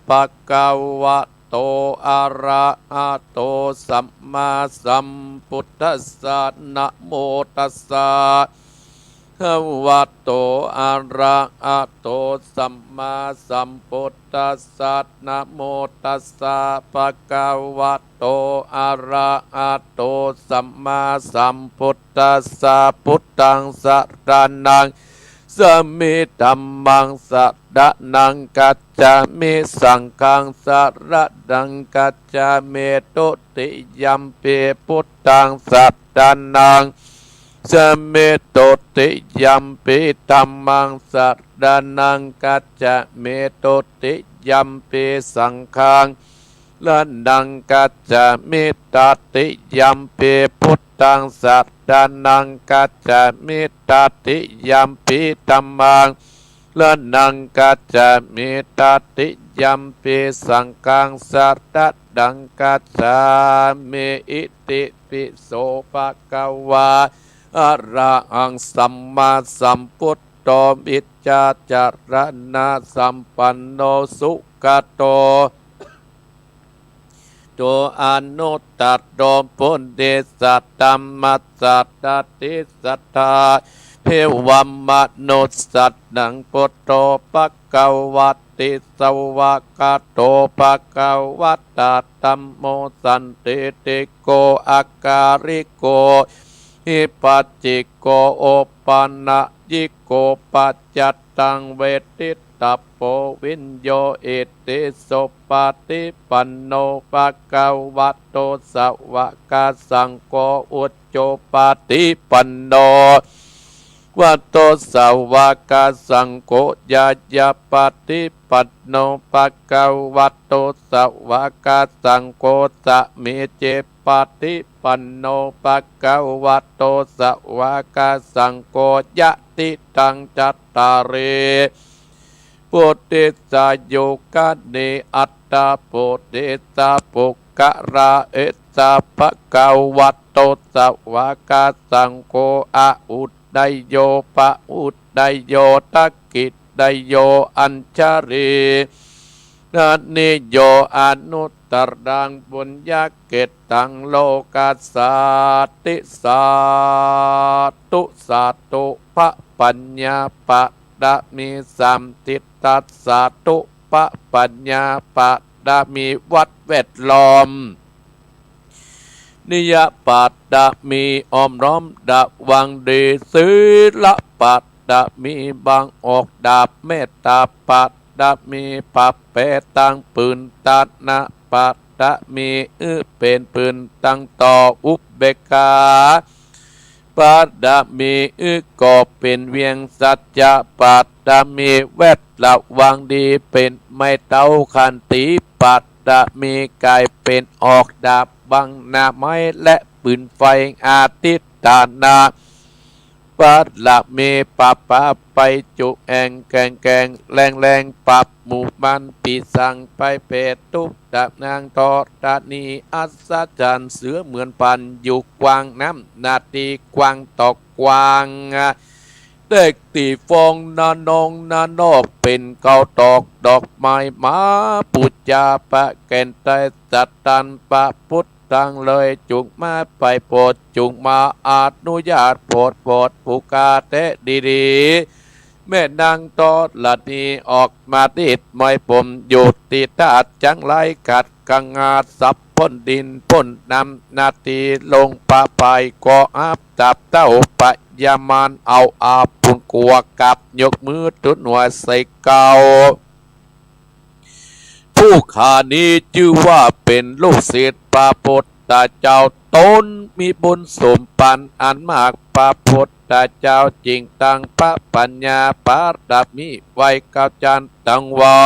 ภะคะวะโตอะระหะโตสัมมาสัมพุทธัสสะนะโมตัสสะภะคะวะโตอะระหะโตสัมมาสัมพุทธัสสะนะโมตัสสะภะคะวะโตอะระหะโตสัมมาสัมพุทธัสสะพุทธังสรณังสมิธัมมังสรณังกัจจามิสังฆังสรณังกัจจามิตุติยัมปิพุทธังสรณังสมิตุติยัมปิธัมมังสรณังกัจจามิตุติยัมปิสังฆังสรณังกัจจามิตติยัมปิพุทธังสรณังกัจจามิตติยัมปิธัมมังสรณังกัจจามิตติยัมปิสังฆังสรณังกัจจามิอิติปิโสภะคะวะอะระหังสัมมาสัมพุทโธมิจฉาจารณะสัมปันโนสุขโตโตอนุตตโตปุณเดสัตตัมมัสสัตตติสัทธาเทวมนุสสัตนังพุทโธภคะวัตติสวากาโตภคะวัตตาธัมโมสันติติโกอาการิโกหิปัสจิโกโอปันนะยิโกปัจจัตตังเวทิตาโปวินโยเอติโสปฏิปันโนภะคะวะโตสาวกสังโฆอุจโจปฏิปันโนวัตโตสาวกสังโฆยายาปฏิปันโนภะคะวะโตสาวกสังโฆสะเมเจปฏิปันโนภะคะวะโตสาวกสังโฆยะติตังจัตตาริปุติสายุกัสเนอัตตาปุติสาปุกกะระเอสาภะคะวะโตสาวกสังโฆอะอุดไดโยปะอุดไดโยตักกิดไดโยอัญชรีนันนิโยอนุตตรังบุญญาเกตังโลกัสสาติสาตุสาตุภะปัญญาปะดะมีสัมติตัสสาตุภะปัญญาปะดะมีวัดแวดล้อมนิยปัตตะมีอ้อมร้อมดับวังดีศีลปัตตะมีบางออกดาบเมตตาปัตตะมีปัปเปตังปืนตัดนะปัตตะมีเป็นปืนตั้งต่ออุเบกขาปัตตะมีก็เป็นเวียงสัจจะปัตตะมีแวดระวังดีเป็นไม่เต้าขันติปัตตะมีกายเป็นออกดาบบังหน้าไม้และปืนไฟอาทิตตานาปัตละเมปะปะไปจุแองแกงแกงแรงแรงปับหมู่มันปีสังไปเปตตุดับนางตอตานีอัศจรรย์เสือเหมือนปันอยู่กวางน้ำนาทีกวางตอกกวางเด็กตีฟองนานองนานอกเป็นเกาตอกดอกไม้มาปุจจาปะแก่นใจจัดตันปะพุทธังเลยจุงมาไปโปรดจุงมาอนุญาตโปรดผู้กาเตะดีๆแม่นางตอดละนีออกมาติดไม่ผมหยุดติดตาดจังไรกัดกังงาสับพ้นดินพ้นนำนาทีลงปะไปก็อับจับเต้าปะยามานเอาอาปุ่นกัวกับยกมือตุนหัวใส่เกาผู้ขานี้ชื่อว่าเป็นลูกศิษย์พระพุทธเจ้าตนมีบุญสมปันอันมากพระพุทธเจ้าจริงตั้งพระปัญญาปาดับมีไว้ก้าวจันตั้งไว้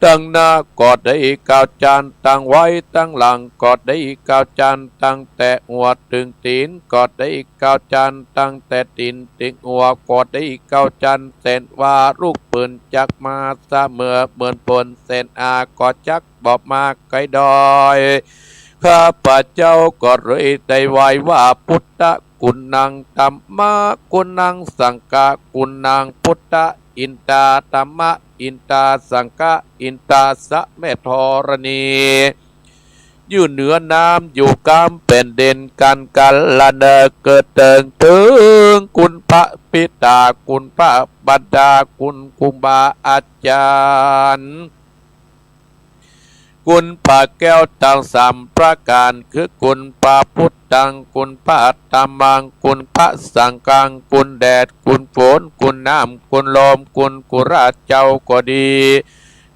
ตั้งหน้าก็ได้ก้าวจันตั้งไว้ตั้งหลังก็ได้ก้าวจันตั้งแต่หัวถึงตีนก็ได้ก้าวจันตั้งแต่ตีนถึงหัวก็ได้ก้าวจันเส้นว่าลูกปืนจักมาเสมอเหมือนปนเส้นอาก็จักบอกมาไกลดอยข้าพระเจ้าก็เลยได้ไหว้ว่าพุทธคุณนังธัมมะคุณนังสังฆะคุณนังพุทธอินตาธัมมะ อินตาสังกะอินตาสะแม่ธรณีอยู่เหนือน้ำอยู่กลางเป็นเด่นกันละเนอเกิดเติงถึงคุณพระปิตาคุณพระบัดดาคุณคุบาอาจารย์คุณพระแก้วทั้งสามประการคือคุณพระพุทธังคุณพระธรรมังคุณพระสังฆังคุณแดดคุณฝนคุณน้ำคุณลมคุณกุราชเจ้าก็ดี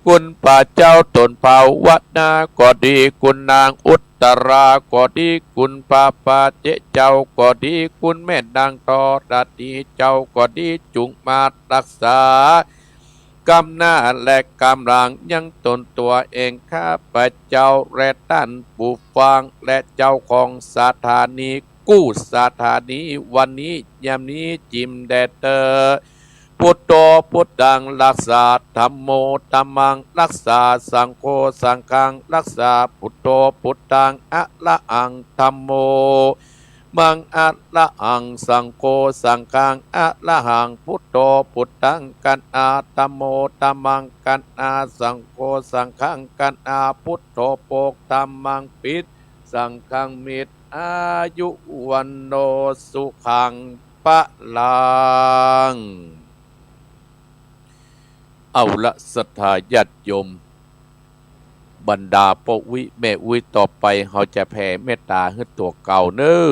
คุณป่าเจ้าตนเผ่าวัดนาก็ดีคุณนางอุตราก็ดีคุณป่าปาเจเจ้าก็ดีคุณแม่นางตอดัดดีเจ้าก็ดีจุงมารักษากำหน้าและกำลังยังตนตัวเองข้าพเจ้าและท่านผู้ฟังและเจ้าของสถานีกู้สถานีวันนี้ยามนี้จิมแดเตอร์พุทโธพุทธังรักษาธัมโมธัมมังรักษาสังโฆสังฆังรักษาพุทโธพุทธังอะระหังธัมโมมังอะระหังสังโฆสังฆังอะระหังพุทโธพุทธังกันอาธัมโมธัมมังกันอาสังโฆสังฆังกันอาพุทโธโปกธัมมังปิดสังฆังมิตรอายุวันโนสุขังปะลังเอาละศรัทธาญาติโยมบรรดาปวิแม่อุยต่อไปเขาจะแผ่เมตตาให้ตัวเก่าเน้อ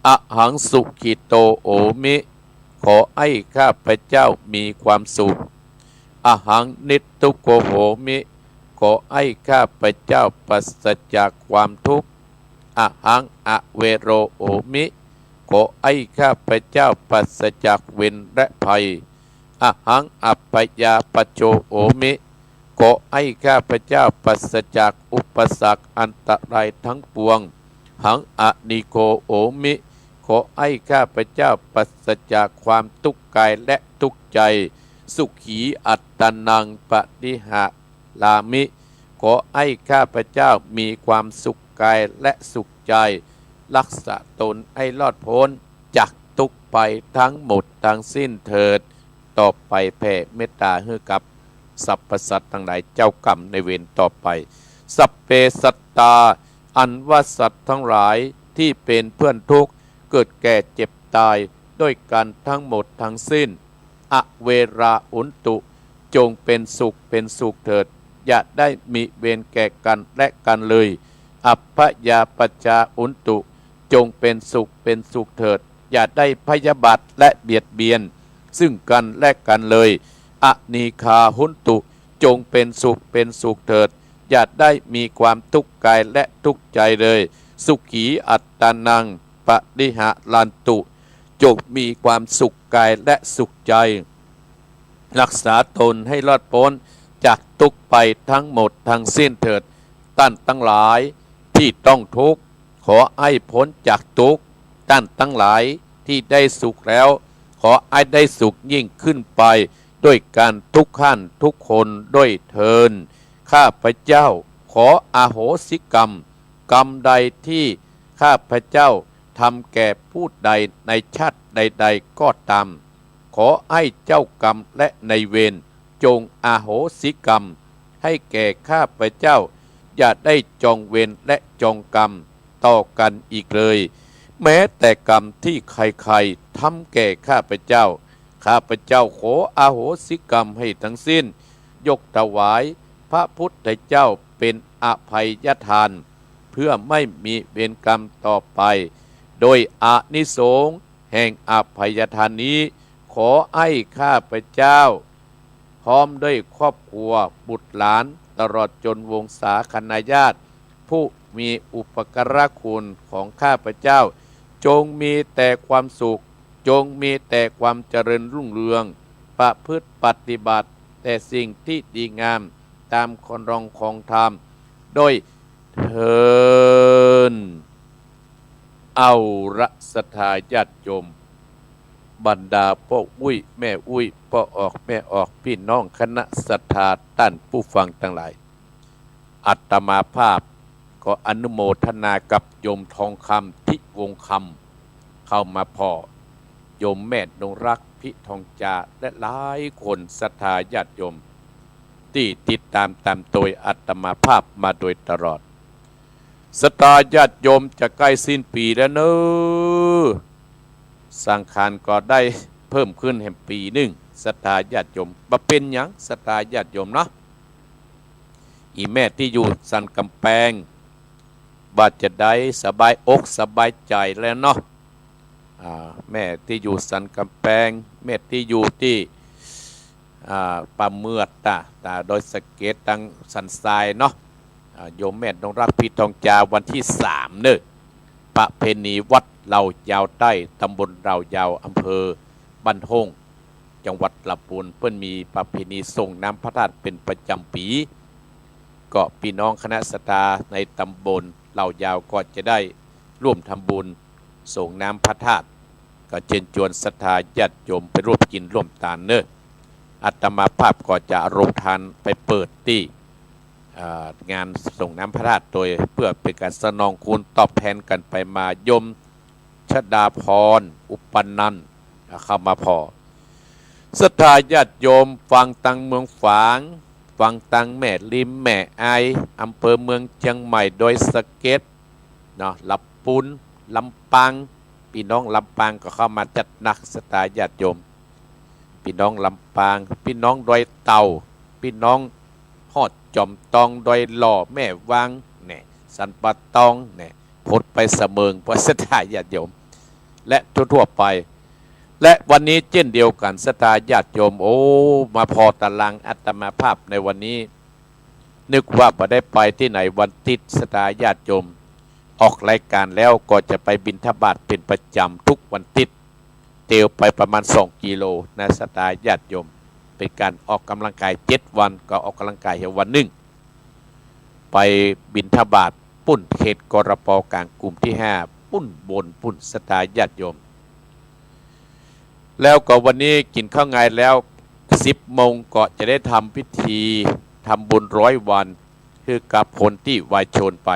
อะหังสุขิโตโอมิขอให้ข้าพเจ้ามีความสุขอะหังนิตตุโกโหมิขอให้ข้าพเจ้าปราศจากความทุกข์อะหังอะเวโรโอมิขอให้ข้าพเจ้าปราศจากเวรและภัยอะหังอัปปยาปโจโอมิขอให้ข้าพเจ้าปราศจากอุปสรรคอันตรายทั้งปวงหังอนิโกโอมิขอให้ข้าพเจ้าปราศจากความทุกข์กายและทุกข์ใจสุขีอัตตนังปฏิหะลามิขอให้ข้าพเจ้ามีความสุขกายและสุขใจรักษาตนให้รอดพ้นจากทุกข์ไปทั้งหมดทั้งสิ้นเถิดต่อไปแผ่เมตตาให้กับสรรพสัตว์ทั้งหลายเจ้ากรรมในเวรต่อไปสัพเพสัตตาอันว่าสัตว์ทั้งหลายที่เป็นเพื่อนทุกข์เกิดแก่เจ็บตายด้วยกันทั้งหมดทั้งสิ้นอเวราอุนตุจงเป็นสุขเถิดอย่าได้มีเวรแก่กันและกันเลยอัพพยาปจาอุนตุจงเป็นสุขเถิดอย่าได้พยาบาทและเบียดเบียนซึ่งกันและกันเลยอนีคาหุนตุจงเป็นสุขเถิดอย่าได้มีความทุกข์กายและทุกข์ใจเลยสุขีอัตตานังปฏิหะลันตุจงมีความสุขกายและสุขใจรักษาตนให้รอดพ้นจากทุกข์ไปทั้งหมดทั้งสิ้นเถิดท่านทั้งหลายที่ต้องทุกข์ขอให้พ้นจากทุกข์ท่านทั้งหลายที่ได้สุขแล้วขอให้ได้สุขยิ่งขึ้นไปด้วยการทุกขั้นทุกคนด้วยเทินข้าพเจ้าขออโหสิกรรมใดที่ข้าพเจ้าทำแก่ผู้ใดในชาติใดๆก็ตามขอให้เจ้ากรรมและในเวรจงอโหสิกรรมให้แก่ข้าพเจ้าอย่าได้จองเวรและจองกรรมต่อกันอีกเลยแม้แต่กรรมที่ใครๆทำแก่ข้าพเจ้าขออโหสิกรรมให้ทั้งสิ้นยกถวายพระพุทธเจ้าเป็นอภัยทานเพื่อไม่มีเวรกรรมต่อไปโดยอานิสงส์แห่งอภัยทานนี้ขอให้ข้าพเจ้าพร้อมด้วยครอบครัวบุตรหลานตลอดจนวงศาคณาญาติผู้มีอุปการะคุณของข้าพเจ้าจงมีแต่ความสุขจงมีแต่ความเจริญรุ่งเรืองประพฤติปฏิบัติแต่สิ่งที่ดีงามตามคำร้องของธรรมโดยเทินเอาละศรัทธาญาติโยมบรรดาพ่ออุ้ยแม่อุ้ยพ่อออกแม่ออกพี่น้องคณะศรัทธาท่านผู้ฟังทั้งหลายอาตมาภาพก็อนุโมทนากับโยมทองคำทิวงคำเข้ามาพ่อโยมแม่นงรักพิทองจาและหลายคนศรัทธาญาติโยม ที่ติดตามโดยอาตมาภาพมาโดยตลอดศรัทธาญาติโยมจะใกล้สิ้นปีแล้วเนอะสังขารก็ได้เพิ่มขึ้นแห่งปีหนึ่งศรัทธาญาติโยมมาเป็นหยังศรัทธาญาติโยมเนาะอีแม่ที่อยู่สันกำแพงว่าจะได้สบายอกสบายใจแล้วเนาะแม่ที่อยู่สันกำแพงแม่ที่อยู่ที่ป่าเมือดตาโดยสเกตตังสันทรายเนาะโยมแม่ต้องรักพี่ทองจาวันที่3เนอะประเพณีวัดเหล่ายาวใต้ตำบลเหล่ายาวอำเภอบ้านห้งจังหวัดลำพูนเพื่อนมีประเพณีส่งน้ำพระธาตุเป็นประจำปีก็พี่น้องคณะศรัทธาในตำบลเหล่ายาวก็จะได้ร่วมทำบุญส่งน้ำพระธาตุก็เชิญชวนศรัทธาญาติโยมไปร่วมกินร่วมทานเนอะอาตมาภาพก็จะโรงทานไปเปิดที่งานส่งน้ำพระธาตุโดยเพื่อเป็นการสนองคุณตอบแทนกันไปมาโยมชดาพรอุปนันท์เข้ามาพอศรัทธาญาติโยมฟังตังเมืองฝางฟังตังแม่ริมแม่ไออำเภอเมืองเชียงใหม่โดยสเก็ตเนาะลำพูนลำปางพี่น้องลำปางก็เข้ามาจัดหนักศรัทธาญาติโยมพี่น้องลำปางพี่น้องดอยเต่าพี่น้องฮอดจอมตองดอยหล่อแม่วางเนี่ยสันปะตองเนี่ยพดไปเสมิงพระศรัทธาญาติโยมและทั่วไปและวันนี้เช่นเดียวกันศรัทธาญาติโยมมาพอตารางอาตมาภาพในวันนี้นึกว่าบ่ได้ไปที่ไหนวันติดศรัทธาญาติโยมออกรายการแล้วก็จะไปบิณฑบาตเป็นประจำทุกวันติดเตียวไปประมาณ2 กิโลนะศรัทธาญาติโยมเป็นการออกกำลังกาย7 วันก็ออกกำลังกายวันหนึ่งไปบิณฑบาตปุ้นเขตกรปกลางกลุ่มที่5ปุ้นบนปุ้นศรัทธาญาติโยมแล้วก็วันนี้กินข้าวไงแล้ว10 โมงก็จะได้ทำพิธีทำบุญ100 วันคือกับคนที่วายชนไป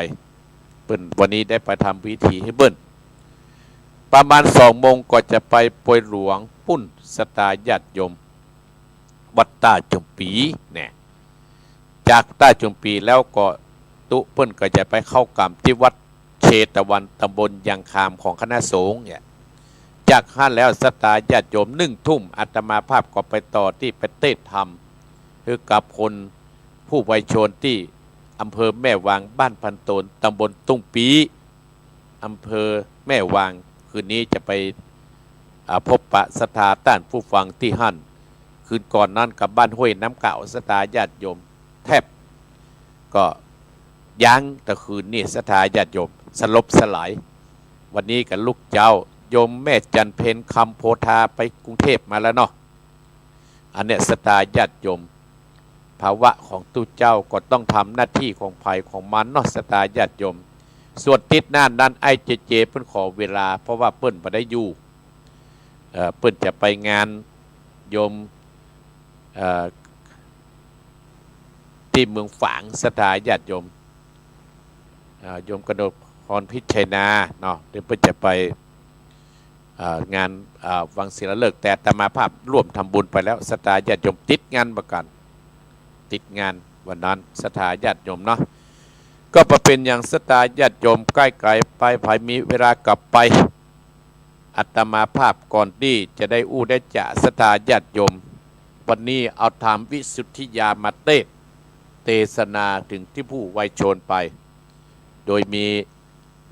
เปิ้นวันนี้ได้ไปทำพิธีให้เบิ้นประมาณ2 โมงก็จะไปปวยหลวงปุ้นศรัทธาญาติโยมวัดต้าจุมปีเนี่ยจากต้าจุมปีแล้วก็ตุเปิ้นก็จะไปเข้ากรรมที่วัดเชตวันตำบลยังคามของคณะสงฆ์เนี่ยจากขั้นแล้วศรัทธาญาติโยม1 ทุ่มอาตมาภาพก็ไปต่อที่ประเทศธรรมคือกับคนผู้วัยชนที่อำเภอแม่วางบ้านพันตนตำบลตุ้งปีอำเภอแม่วางคืนนี้จะไปพบปะศรัทธาต้านผู้ฟังที่หั่นคืนก่อนนั้นกับบ้านห้วยน้ำเก่าศรัทธาญาติโยมแทบก็ยั้งแต่คืนนี้ศรัทธาญาติโยมสลบสลายวันนี้กับลูกเจ้าโยมแม่จันเพนคำโพธาไปกรุงเทพมาแล้วเนาะอันเนี้ยศรัทธาญาติโยมภาวะของตู้เจ้าก็ต้องทำหน้าที่ของภัยของมันเนาะศรัทธาญาติโยมส่วนติดหน้านั้นไอ้เจเพิ่นขอเวลาเพราะว่าเปิ้นบ่ได้อยู่เปิ้นจะไปงานโยมที่เมืองฝางศรัทธาญาติโยมโยมกนกพรพิชัยนาเนาะเดี๋ยวเปิ้นจะไปงานวังศิลาฤกษ์แต่อาตมาภาพร่วมทำบุญไปแล้วศรัทธาญาติโยมติดงานประกันติดงานวันนั้นศรัทธาญาติโยมเนาะก็เป็นอย่างศรัทธาญาติโยมใกล้ไกลไปภายมีเวลากลับไปอาตมาภาพก่อนที่จะได้ได้จะศรัทธาญาติโยมวันนี้เอาธรรมวิสุทธิยามาเทศนาถึงที่ผู้วัยชนไปโดยมี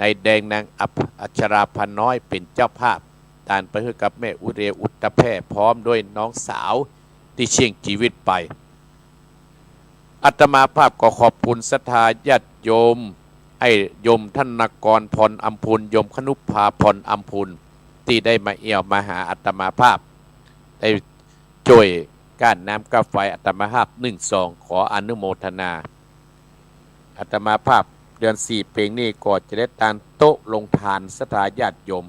นายแดงนางอัชราพันน้อยเป็นเจ้าภาพตานไปเพื่อกับแม่อุเรอุตตะแพร่พร้อมด้วยน้องสาวที่เชี่ยงชีวิตไปอาตมาภาพก็ขอบคุณศรัทธาญาติโยมไอ้โยมท่านนกรพรอัมพุนโยมคนุภาพรอัมพุนที่ได้มาเอี่ยวมาหาอาตมาภาพได้ช่วยก้านน้ำกาไฟอาตมาภาพ1-2ขออนุโมทนาอาตมาภาพเดือน4 เพลงนี้ก็จะได้ตานโต๊ะลงทานศรัทธาญาติโยม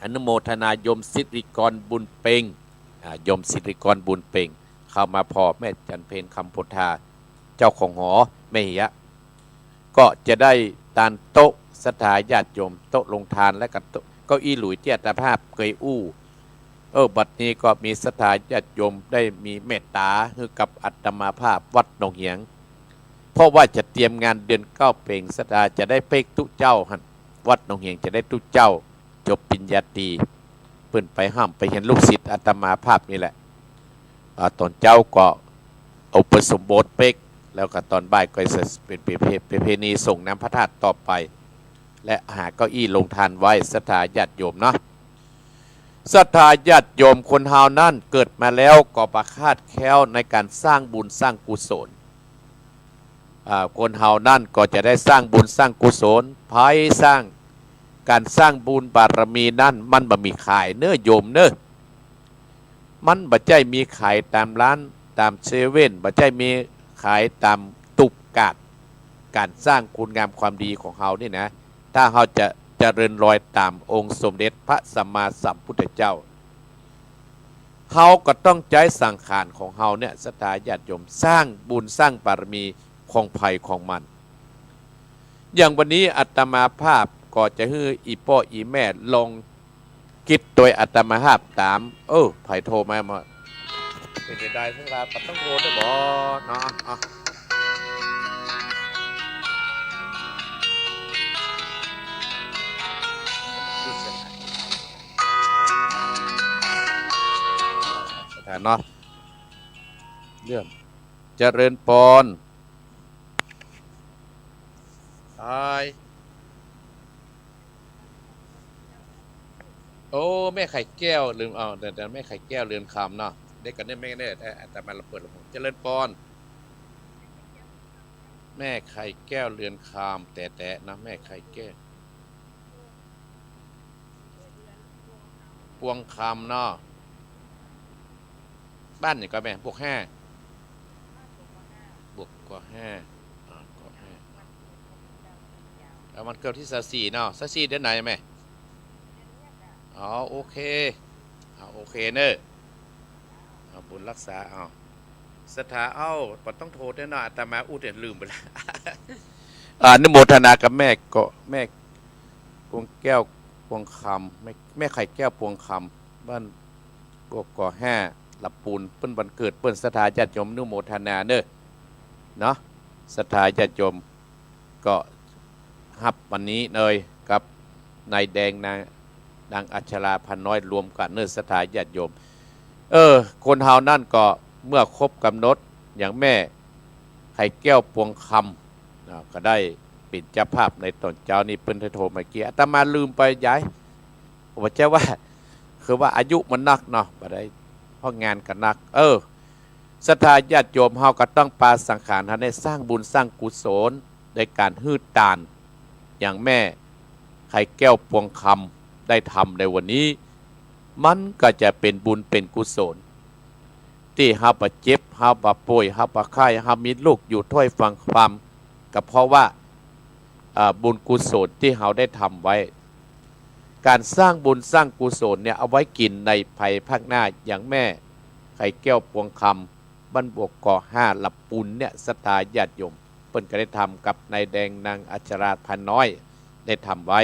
อนุโมทนาโยมสิริกรบุญเป่งโยมสิริกรบุญเป่งเข้ามาพอแม่จันเพนคำโพธาเจ้าของหอแม่เหียก็จะได้ตานโต๊ะศรัทธาญาติโยมโต๊ะลงทานและกับเก้าอี้หลุยที่อาตมาภาพเคย บัดนี้ก็มีศรัทธาญาติโยมได้มีเมตตาให้กับอาตมาภาพวัดหนองเหียงเพราะว่าจะเตรียมงานเดือน9เพ่งศรัทธาจะได้เป๊กทุเจ้าหันวัดหนองเหียงจะได้ทุเจ้าจบปริญญาตรีเพิ่นไปห้ามไปเห็นลูกศิษย์อาตมาภาพนี่แหละตอนเจ้าก็อุปสมบทเป๊กแล้วก็ตอนบ่ายก็จะเป็นประเพณีส่งน้ำพระธาตุต่อไปและหาเก้าอี้ลงทานไว้ศรัทธาญาติโยมเนาะศรัทธาญาติโยมคนเฮานั่นเกิดมาแล้วก็ประคาดแคล้วในการสร้างบุญสร้างกุศลคนเฮานั่นก็จะได้สร้างบุญสร้างกุศลภายสร้างการสร้างบุญบารมีนั่นมันบ่มีขายเนื้อโยมเนื้อมันบ่ใจมีขายตามร้านตามเซเว่นบ่ใจมีขายตามตุกกาดการสร้างคุณงามความดีของเฮานี่นะถ้าเฮาจะเจริญรอยตามองค์สมเด็จพระสัมมาสัมพุทธเจ้าเฮาก็ต้องใจสังขารของเฮาเนี่ยศรัทธาญาติโยมสร้างบุญสร้างบารมีของภัยของมันอย่างวันนี้อาตมาภาพก็จะให้อีพ่ออีแม่ลองคิดโดยอาตมาภาพตามไผ่โทรมาเป็นจะได้ทั้งลาปัดต้องโทรได้บ่เนาะเนาะเรื่องเจริญปอนตายแม่ไข่แก้วลืมเดี๋ยวแม่ไข่แก้วลืมคำเนาะเด็กกันได้ไม่ได้แต่มาเราเปิดลำโพงเจริญปอนแม่ไข่แก้วเรือนคำแต่นะแม่ไข่แก้วพวงคำเนาะบ้านนี่ก็แม่บวก5บวกกว่า5ก็5แล้วมันเกิดที่24เนาะ24เดือนไหนแม่โอเคโอเคเนอะบุญรักษาศรัทธาปต้องโทษแน่นอนอาตมาเดี๋ยวลืมไปแล้วนิโมทนากับแม่ก็แม่พวงแก้วพวงคำแม่ไข่แก้วพวงคำบ้านบวกก่อ5หลับปูนเปิ้นวันเกิดเปิ้นศรัทธาญาติโยมนิโมทนาเนาะศรัทธาญาติโยมก็ฮับวันนี้เลยกับนายแดงนางอัชราพันน้อยรวมกันศรัทธาญาติโยมคนเฮานั่นก็เมื่อครบกำหนดอย่างแม่ไข่แก้วพวงคำก็ได้ปิดเจ้าภาพในตอนเช้านี้เปิ้นโทรมาเกี่ยอาตมาลืมไปย้ายว่าเจ้าว่าคือว่าอายุมันนักเนาะบ่ได้เพราะงานกันนักศรัทธาญาติโยมเฮาก็ต้องปาสังขารให้สร้างบุญสร้างกุศลในการฮืดตานอย่างแม่ไข่แก้วพวงคำได้ทำในวันนี้มันก็จะเป็นบุญเป็นกุศลที่เฮาบาดเจ็บเฮาบาป่วยเฮาบาไข้เฮามีลูกอยู่ถ้อยฟังความก็เพราะว่าบุญกุศลที่เฮาได้ทำไว้การสร้างบุญสร้างกุศลเนี่ยเอาไว้กินในภายภาคหน้าอย่างแม่ไข่แก้วพวงคำบ้านบวกก่อ5หลับปุนเนี่ยศรัทธาญาติโยมเพิ่นก็ได้ทำกับนายแดงนางอัชราพันน้อยได้ทำไว้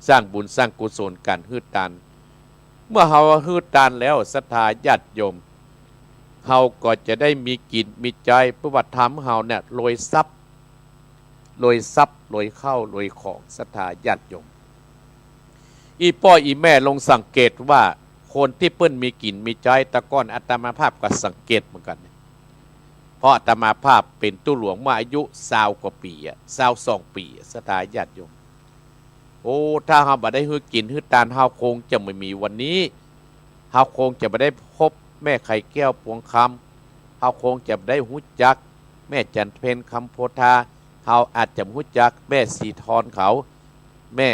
สร้างบุญสร้างกุศลการฮืดตานเมื่อเฮาฮืดตานแล้วศรัทธาญาติโยมเฮาก็จะได้มีกินมีใจประวัติธรรมเฮาเนี่ยโรยทรัพย์โรยเข้าโรยของศรัทธาญาติโยมอีพ่ออีแม่ลงสังเกตว่าคนที่เปิ้นมีกินมีใจตะก้อนอาตมาภาพก็สังเกตเหมือนกันเพราะอาตมาภาพเป็นตู้หลวงมาอายุ20 กว่าปี22 ปีศรัทธาญาติโยมถ้าเฮาบ่ได้ฮื้อกินฮื้อตานเฮาคงจะไม่มีวันนี้เฮาคงจะไม่ได้พบแม่ไข่แก้วพวงคำเฮาคงจะไม่ได้ฮู้จักแม่จันเพ็ญคำโพธาเฮาอาจจะฮู้จักแม่สีทรเขาแม่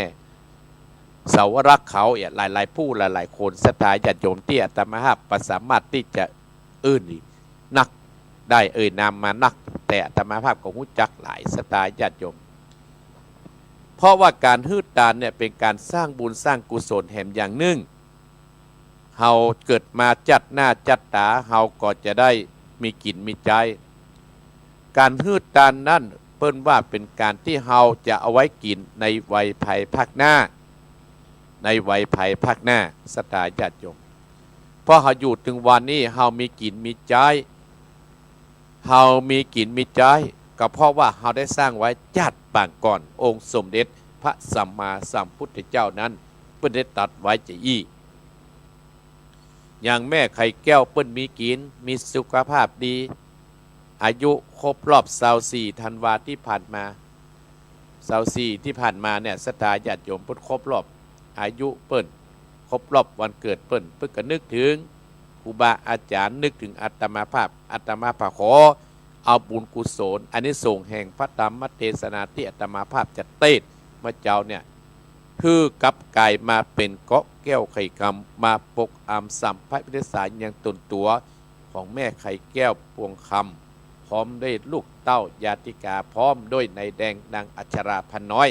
เสาวรักเขาหลายๆผู้หลายๆคนศรัทธาญาติโยมที่อาตมาภาพสามารถที่จะนักได้นามมานักแต่อาตมาภาพก็ฮู้จักหลายศรัทธาญาติโยมเพราะว่าการฮืดตานเนี่ยเป็นการสร้างบุญสร้างกุศลแห่งอย่างหนึ่งเฮาเกิดมาจัดหน้าจัดตาเฮาก็จะได้มีกินมีใจการฮืดตานนั่นเปิ้นว่าเป็นการที่เฮาจะเอาไว้กินในวัยภายภาคหน้าศรัทธาญาติโยม เพราะเฮาอยู่ถึงวันนี้เฮามีกินมีใจเฮามีกินมีใจก็เพราะว่าเฮาได้สร้างไว้จัดปางก่อนองค์สมเด็จพระสัมมาสัมพุทธเจ้านั้นเพิ่นได้ตัดไว้จะอี้อย่างแม่ไข่แก้วเปิ้นมีกินมีสุขภาพดีอายุครบรอบ24ธันวาที่ผ่านมา24ที่ผ่านมาเนี่ยศรัทธาญาติโยมเพิ่นครบรอบอายุเปิ้นครบรอบวันเกิดเปิ้นก็นึกถึงครูบาอาจารย์นึกถึงอาตมาภาพขอเอาบุญกุศลอันนี้ส่งแห่งพระธรรมเทศนาที่อาตมาภาพจะเทศเมื่อเจ้าเนี่ยคือกับกายมาเป็นเกาะแก้วไข่คำมาปกอำสัมภพิทสารอย่างตนตัวของแม่ไข่แก้วพวงคำพร้อมด้วยลูกเต้ายาติกาพร้อมด้วยนายแดงนางอัชราพันน้อย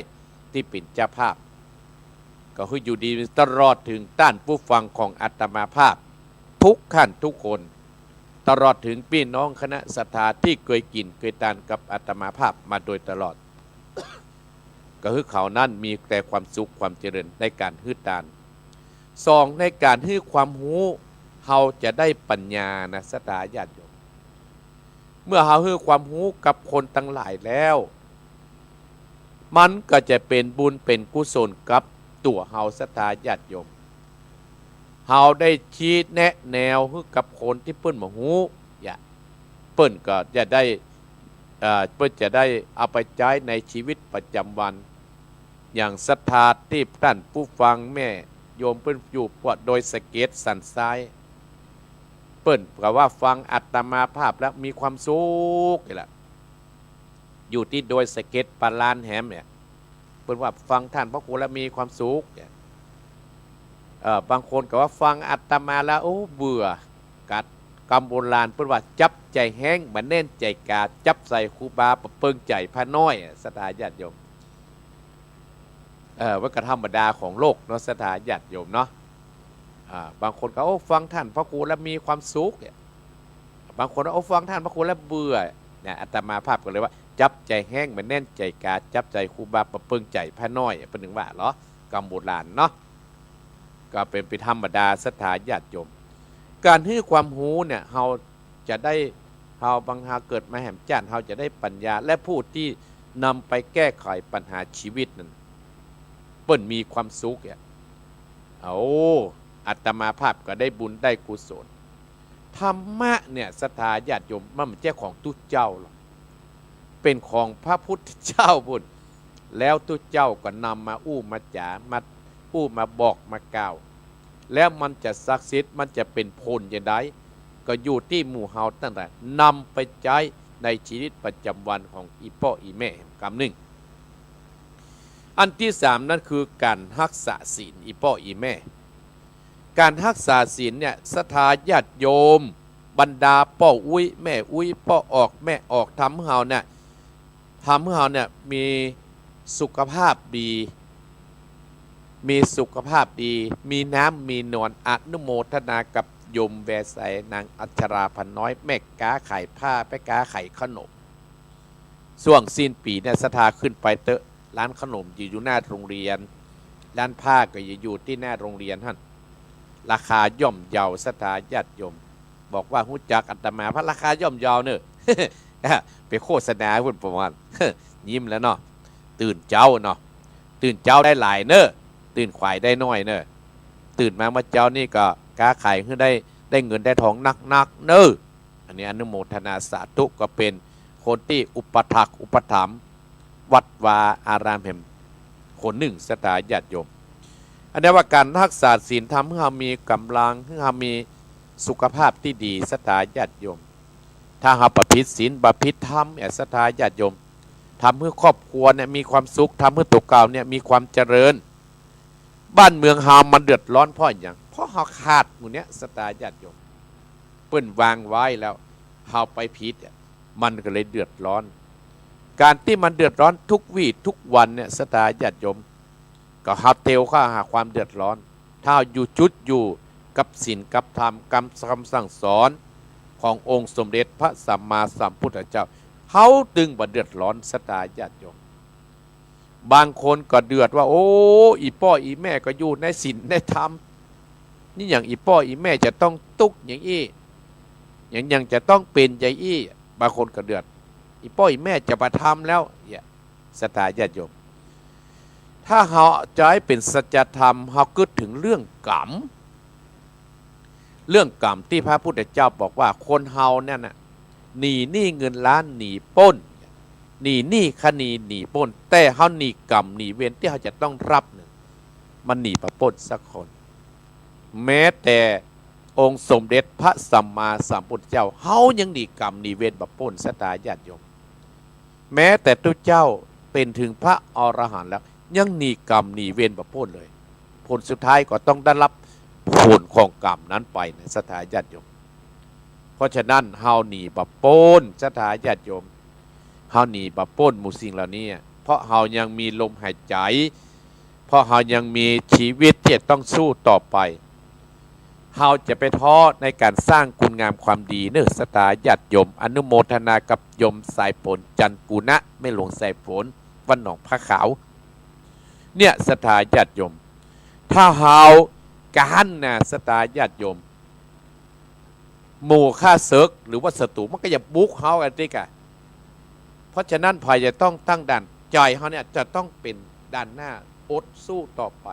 ที่เป็นเจ้าภาพก็คืออยู่ดีตลอดถึงต้านผู้ฟังของอาตมาภาพทุกขั้นทุกคนตลอดถึงพี่น้องคณะศรัทธาที่เคยกินเคยทานกับอาตมาภาพมาโดยตลอด ก็คือเขานั้นมีแต่ความสุขความเจริญในการฮื้อตานสองในการฮื้อความรู้เฮาจะได้ปัญญานะศรัทธาญาติโยมเมื่อเฮาฮื้อความรู้กับคนทั้งหลายแล้วมันก็จะเป็นบุญเป็นกุศลกับตัวเฮาศรัทธาญาติโยมเฮาได้ชี้แนะแนวให้กับคนที่เปิ้นบ่ฮู้อย่าเปิ้นก็จะได้เปิ้นจะได้เอาไปใช้ในชีวิตประจำวันอย่างศรัทธาที่ท่านผู้ฟังแม่โยมเปิ้นอยู่ปวดโดยสเก็ตสันซ้ายเปิ้นก็ว่าฟังอาตมาภาพแล้วมีความสุขนี่แหละอยู่ที่โดยสเก็ตปาลานแหมเนี่ยเปิ้นว่าฟังท่านพระครูแล้วมีความสุขบางคนก็ว่าฟังอาตมาแล้วโอ้เบื่อกัดกำโบราณเพิ่นว่าจับใจแห้งมันเน้นใจกาจับใส่ครูบาประเปิงใจพระน้อยศรัทธาญาติโยมว่าก็ธรรมดาของโลกเนาะศรัทธาญาติโยมเนาะบางคนก็โอ้ฟังท่านพระครูแล้วมีความสุขบางคนก็โอ้ฟังท่านพระครูแล้วเบื่อเนี่ยอาตมาภาพก็เลยว่าจับใจแห้งมันเน้นใจกาจับใจครูบาประเปิงใจพระน้อยเป็นถึงว่าเหรอกำโบราณเนาะก็เป็นไปธรรมดาศรัทธาญาติโยมการให้ความรู้เนี่ยเราจะได้เราบางหาเกิดมาแหมจ้านเราจะได้ปัญญาและผู้ที่นำไปแก้ไขปัญหาชีวิตนั้นเปิ้นมีความสุขอาตมาภาพก็ได้บุญได้กุศลธรรมะเนี่ยศรัทธาญาติโยมมันไม่ใช่ของตุเจ้าหรอกเป็นของพระพุทธเจ้าบุญแล้วตุเจ้าก็นำมามาจ๋ามามาบอกมากล่าวแล้วมันจะศักดิ์สิทธิ์มันจะเป็นผลอย่างไรก็อยู่ที่หมู่เฮาตั้งแต่นำไปใช้ในชีวิตประจำวันของอีพ่ออีแม่กำหนึ่งอันที่สามนั่นคือการรักษาศีลอีพ่ออีแม่การรักษาศีลเนี่ยศรัทธาญาติโยมบรรดาพ่ออุ้ยแม่อุ้ยพ่อออกแม่ออกทำให้เฮาเนี่ยมีสุขภาพดีมีน้ำมีนวลอนุโมทนากับโยมแวใสนางอัชราพันน้อยแม่ก้าไข่ผ้าแม่ก้าไข่ขนมช่วงสิ้นปีเนี่ยศรัทธาขึ้นไปเตอะร้านขนมอยู่หน้าโรงเรียนร้านผ้าก็อยู่ที่หน้าโรงเรียนท่านราคาย่อมเยาศรัทธาญาติโยมบอกว่าหูจักอาตมาพระราคาย่อมเยาเนอะ ไปโฆษณาพุ่นประมาณ ยิ้มแล้วเนาะตื่นเจ้าเนาะตื่นเจ้าได้หลายเนอะตื่นขวายได้น้อยเนอะตื่นมาเมื่อเจ้านี่ก็ค้าขายขึ้นได้เงินได้ทองนักเนอะอันนี้อนุโมทนาสาธุก็เป็นคนที่อุปถัมภ์วัดวาอารามแห่งคนหนึ่งศรัทธาญาติโยมอันนี้ว่าการรักษาศีลทำให้เรามีกำลังให้เรามีสุขภาพที่ดีศรัทธาญาติโยมถ้าเราประพฤติศีลประพฤติธรรมศรัทธาญาติโยมทำให้ครอบครัวเนี่ยมีความสุขทำให้ตัวเก่าเนี่ยมีความเจริญบ้านเมืองเฮามันเดือดร้อนเพราะอย่างเพราะเฮาขาดหมู่เนี้ยศรัทธาญาติโยมเปิ้นวางไว้แล้วเฮาไปผิดมันก็เลยเดือดร้อนการที่มันเดือดร้อนทุกวี่ทุกวันเนี่ยศรัทธาญาติโยมก็เฮาเตวเข้าหาความเดือดร้อนถ้าอยู่จุดอยู่กับศีลกับธรรมคำสั่งสอนขององค์สมเด็จพระสัมมาสัมพุทธเจ้าเฮาตึงบ่เดือดร้อนศรัทธาญาติโยมบางคนก็เดือดว่าโอ้อีพ่ออีแม่ก็อยู่ในศีลในธรรม นี่อย่างอีพ่ออีแม่จะต้องตุกอย่างอี้อย่างจะต้องเป็นใจอี้บางคนก็เดือดอีพ่ออีแม่จะมาทำแล้วอย่าศรัทธาญาติโยมถ้าเราจะให้เป็นสัจธรรมเราคิดถึงเรื่องกรรมที่พระพุทธเจ้าบอกว่าคนเฮาเนี่ยนะหนีหนี้เงินล้านหนีปล้นหนีหนี้คดีหนีปล้นแต่เฮาหนีกรรมหนีเวรที่เขาจะต้องรับหนึ่งมันหนีประปล้นสักคนแม้แต่องค์สมเด็จพระสัมมาสัมพุทธเจ้าเฮายังหนีกรรมหนีเวรประปล้นศรัทธาญาติโยมแม้แต่ตุเจ้าเป็นถึงพระอรหันต์แล้วยังหนีกรรมหนีเวรประปล้นเลยผลสุดท้ายก็ต้องได้รับผลของกรรมนั้นไปในศรัทธาญาติโยมเพราะฉะนั้นเฮาหนีประปล้นศรัทธาญาติโยมเฮาหนีประปล้นหมู่สิ่งเหล่านี้เพราะเฮายังมีลมหายใจเพราะเฮายังมีชีวิตที่ต้องสู้ต่อไปเฮาจะไปท้อในการสร้างคุณงามความดีเนื้อศรัทธาญาติโยมอนุโมทนากับโยมสายฝนจันกุณะไม่หลวงสายฝนวันหนองพระขาวเนี่ยศรัทธาญาติโยมถ้าเฮาการนะศรัทธาญาติโยมหมู่ฆ่าศึกหรือว่าศัตรูมันก็จะบุกเฮากันติกะเพราะฉะนั้นภัยจะต้องตั้งด่านใจเฮาเนี่ยจะต้องเป็นด้านหน้าอดสู้ต่อไป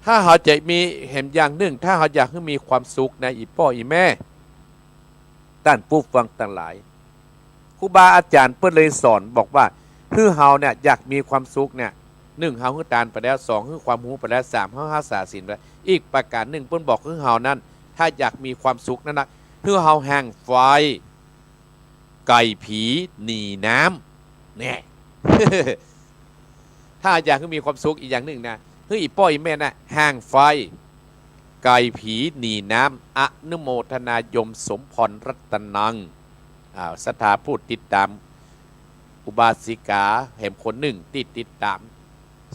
ถ้าเราจะมีเห็นอย่างหนึ่งถ้าเราอยากให้มีความสุขในอีพ่ออีแม่ด้านผู้ฟังต่างหลายครูบาอาจารย์เพิ่นเลยสอนบอกว่าคือเฮาเนี่ยอยากมีความสุขเนี่ยหนึ่งเฮาคือตานไปแล้วสองคือความรู้ไปแล้วสามเฮารักษาศีลไปอีกประการหนึ่งเพิ่นบอกคือเฮานั้นถ้าอยากมีความสุขนั่นนะคือเฮาแห่งไฟไก่ผีหนีน้ำเนี่ย ถ้าอยากให้มีความสุขอีกอย่างหนึ่งนะคืออีป้อยแม่นะห่างไฟไก่ผีหนีน้ำอนุโมทนายมสมพรรัตนังศรัทธาพูดติดตามอุบาสิกาแห่งคนหนึ่งติดตาม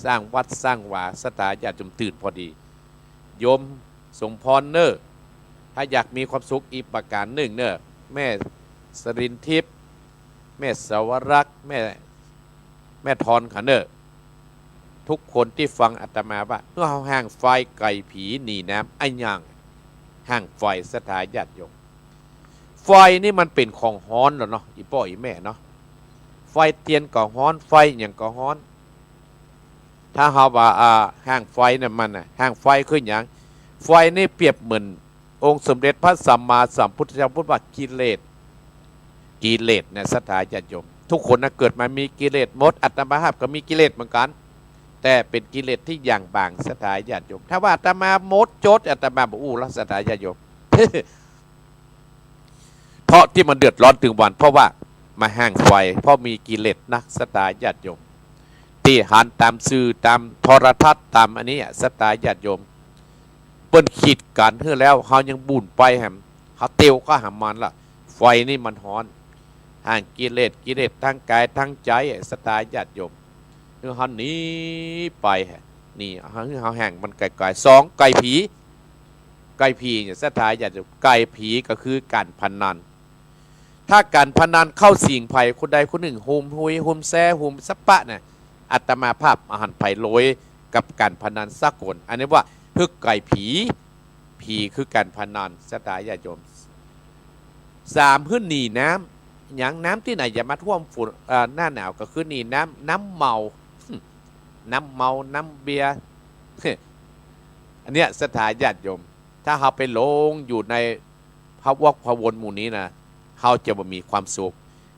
สร้างวัดสร้างวาศรัทธาญาติโยมตื่นพอดีโยมสมพรเนอถ้าอยากมีความสุขอีกประการหนึ่งเนอแม่สรินทิพย์แม่สวรักษ์แม่ทอนขันเนอทุกคนที่ฟังอาตมาว่าเมื่อเขาห่างไฟไก่ผีหนีน้ำไอ้ยังห่างไฟศรัทธาญาติโยมไฟนี่มันเป็นของฮ้อนเหรอเนาะอีพ่ออีแม่เนาะไฟเตียนก็ฮ้อนไฟอย่างก็ฮ้อนถ้าเขาว่าห่างไฟเนี่ยมันห่างไฟคืออย่างไฟนี่เปรียบเหมือนองค์สมเด็จพระสัมมาสัมพุทธเจ้าพูดว่ากิเลสเนี่ยศรัทธาญาติโยมทุกคนนะเกิดมามีกิเลสหมดอัตมาภาพก็มีกิเลสเหมือนกันแต่เป็นกิเลสที่อย่างบางศรัทธาญาติโยมถ้าว่าอาตมาหมดจดอาตมาบอกแล้วศรัทธาญาติโยม เพราะที่มันเดือดร้อนถึงวันเพราะว่ามาห่างไฟเพราะมีกิเลสนักศรัทธาญาติโยมตีหันตามสื่อตามโทรทัศน์ตามอันนี้ศรัทธาญาติโยมเปิ้นขีดกันเพื่อแล้วเขายังบุญไปแฮมเขาเตียวก็หามันล่ะไฟนี่มันฮ้อนห่างกิเลสทั้งกายทั้งใจศรัทธาญาติโยมคือเขาหนีไปนี่เขาแห่งมันไกลๆสองไก่ผีเนี่ยศรัทธาญาติโยมไก่ผีก็คือการพนันถ้าการพนันเข้าสิ่งไผ่คนใดคนหนึ่งหุมหุยหุมแซ่หุมสปะเนี่ยอัตมาภาพอาหารไผ่ลอยกับการพนันสักคนอันนี้ว่าคือไก่ผีคือการพนันศรัทธาญาติโยมสามคือหนีน้ำอย่างน้ำที่ไหนจะมาท่วมฝนหน้าหนาวก็คือหนีน้ำเมาน้ำเบียร์อันเนี้ยศรัทธาญาติโยมถ้าเราไปลงอยู่ในพระวกพระวนหมู่นี้นะเขาจะบ่มีความสุข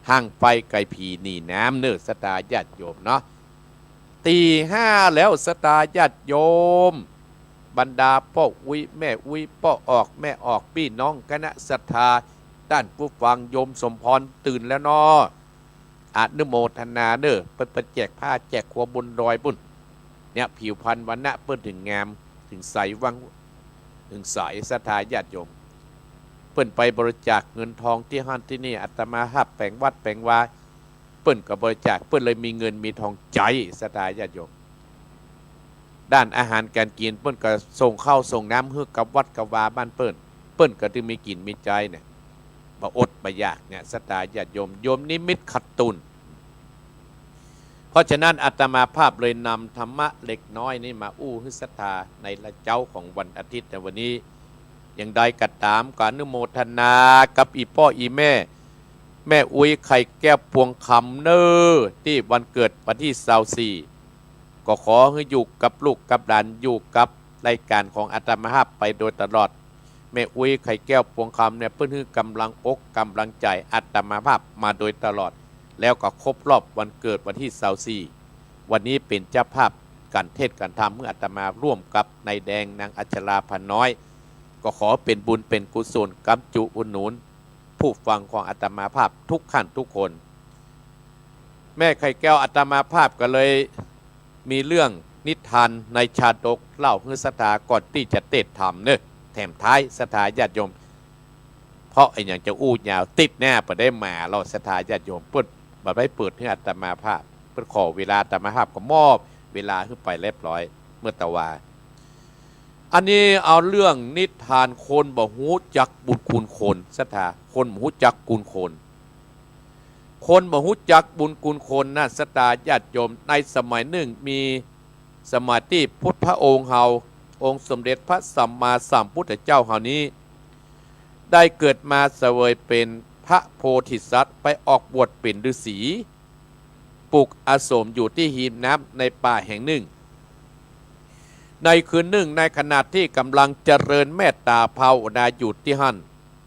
ห่างไฟไก่ผีหนีน้ำเนื้อศรัทธาญาติโยมเนาะตีห้าแล้วศรัทธาญาติโยมบรรดาพ่ออุ้ยแม่อุ้ยพ่อออกแม่ออกพี่น้องคณะศรัทธาด้านผู้ฟังโยมสมพรตื่นแล้วเนาะอนุโมทนาเด้อเปิ้นแจกผ้าแจกขัวบนดอยปุ่นเนี่ยผิวพรรณวันณะเปิ้นถึงงามถึงใสวังถึงใสศรัทธาญาติโยมเปิ้นไปบริจาคเงินทองที่ห้านที่นี่อาตมาฮับแปลงวัดแปลงวาเปิ้นก็บริจาคเปิ้นเลยมีเงินมีทองใจศรัทธาญาติโยมด้านอาหารการกินเปิ้นก็ส่งข้าวส่งน้ำให้กับวัดกับวาบ้านเปิ้นก็ถึงมีกินมีใจเนี่ยบ่อดบ่อยากเนี่ยศรัทธาญาติโยมนิมิตขัดตุน เพราะฉะนั้นอาตมาภาพเลยนำธรรมะเล็กน้อยนี่มาอู้ให้ศรัทธาในละเจ้าของวันอาทิตย์ในวันนี้อย่างใดก็ตามการอนุโมทนากับอีพ่ออีแม่ แม่อุ้ยไข่แก้วพวงคำเนอที่วันเกิดวันที่24ก็ขอให้อยู่กับลูกกับหลานอยู่กับรายการของอาตมาภาพไปโดยตลอดแม่อุ้ยไข่แก้วพวงคำเนี่ยเพื่อนคือกำลังอกกำลังใจอาตมาภาพมาโดยตลอดแล้วก็ครบรอบวันเกิดวันที่24วันนี้เป็นเจ้าภาพการเทศน์การธรรมเมื่ออาตมาร่วมกับนายแดงนางอัชราพันน้อยก็ขอเป็นบุญเป็นกุศลกำจุอุดหนุนผู้ฟังของอาตมาภาพทุกขั้นทุกคนแม่ไข่แก้วอาตมาภาพก็เลยมีเรื่องนิทานในชาดกเล่าเพื่อศรัทธาก่อนที่จะเทศน์ธรรมเนี่ยแถมท้ายศรัทธาญาติโยมเพราะไอ้อย่างจะอู้ยาวติดแน่ไปได้มาเราศรัทธาญาติโยมเปิดมาได้เปิดให้อาตมาภาพเพื่อขอเวลาอาตมาภาพก็มอบเวลาขึ้นไปเรียบร้อยเมื่อตะวาอันนี้เอาเรื่องนิทานคนบ่ฮู้จักบุญคุณคนศรัทธาคนบ่ฮู้จักกุลคนคนบ่ฮู้จักบุญคุณคนนะศรัทธาญาติโยมในสมัยหนึ่งมีสมัยที่พุทธพระองค์เฮาองค์สมเด็จพระสัมมาสัมพุทธเจ้าเฮานี้ได้เกิดมาเสวยเป็นพระโพธิสัตว์ไปออกบวชเป็นฤาษีปลูกอาสมอยู่ที่หิมน้ำในป่าแห่งหนึ่งในคืนหนึ่งในขณะที่กำลังเจริญเมตตาภาวนาอยู่ที่หั่น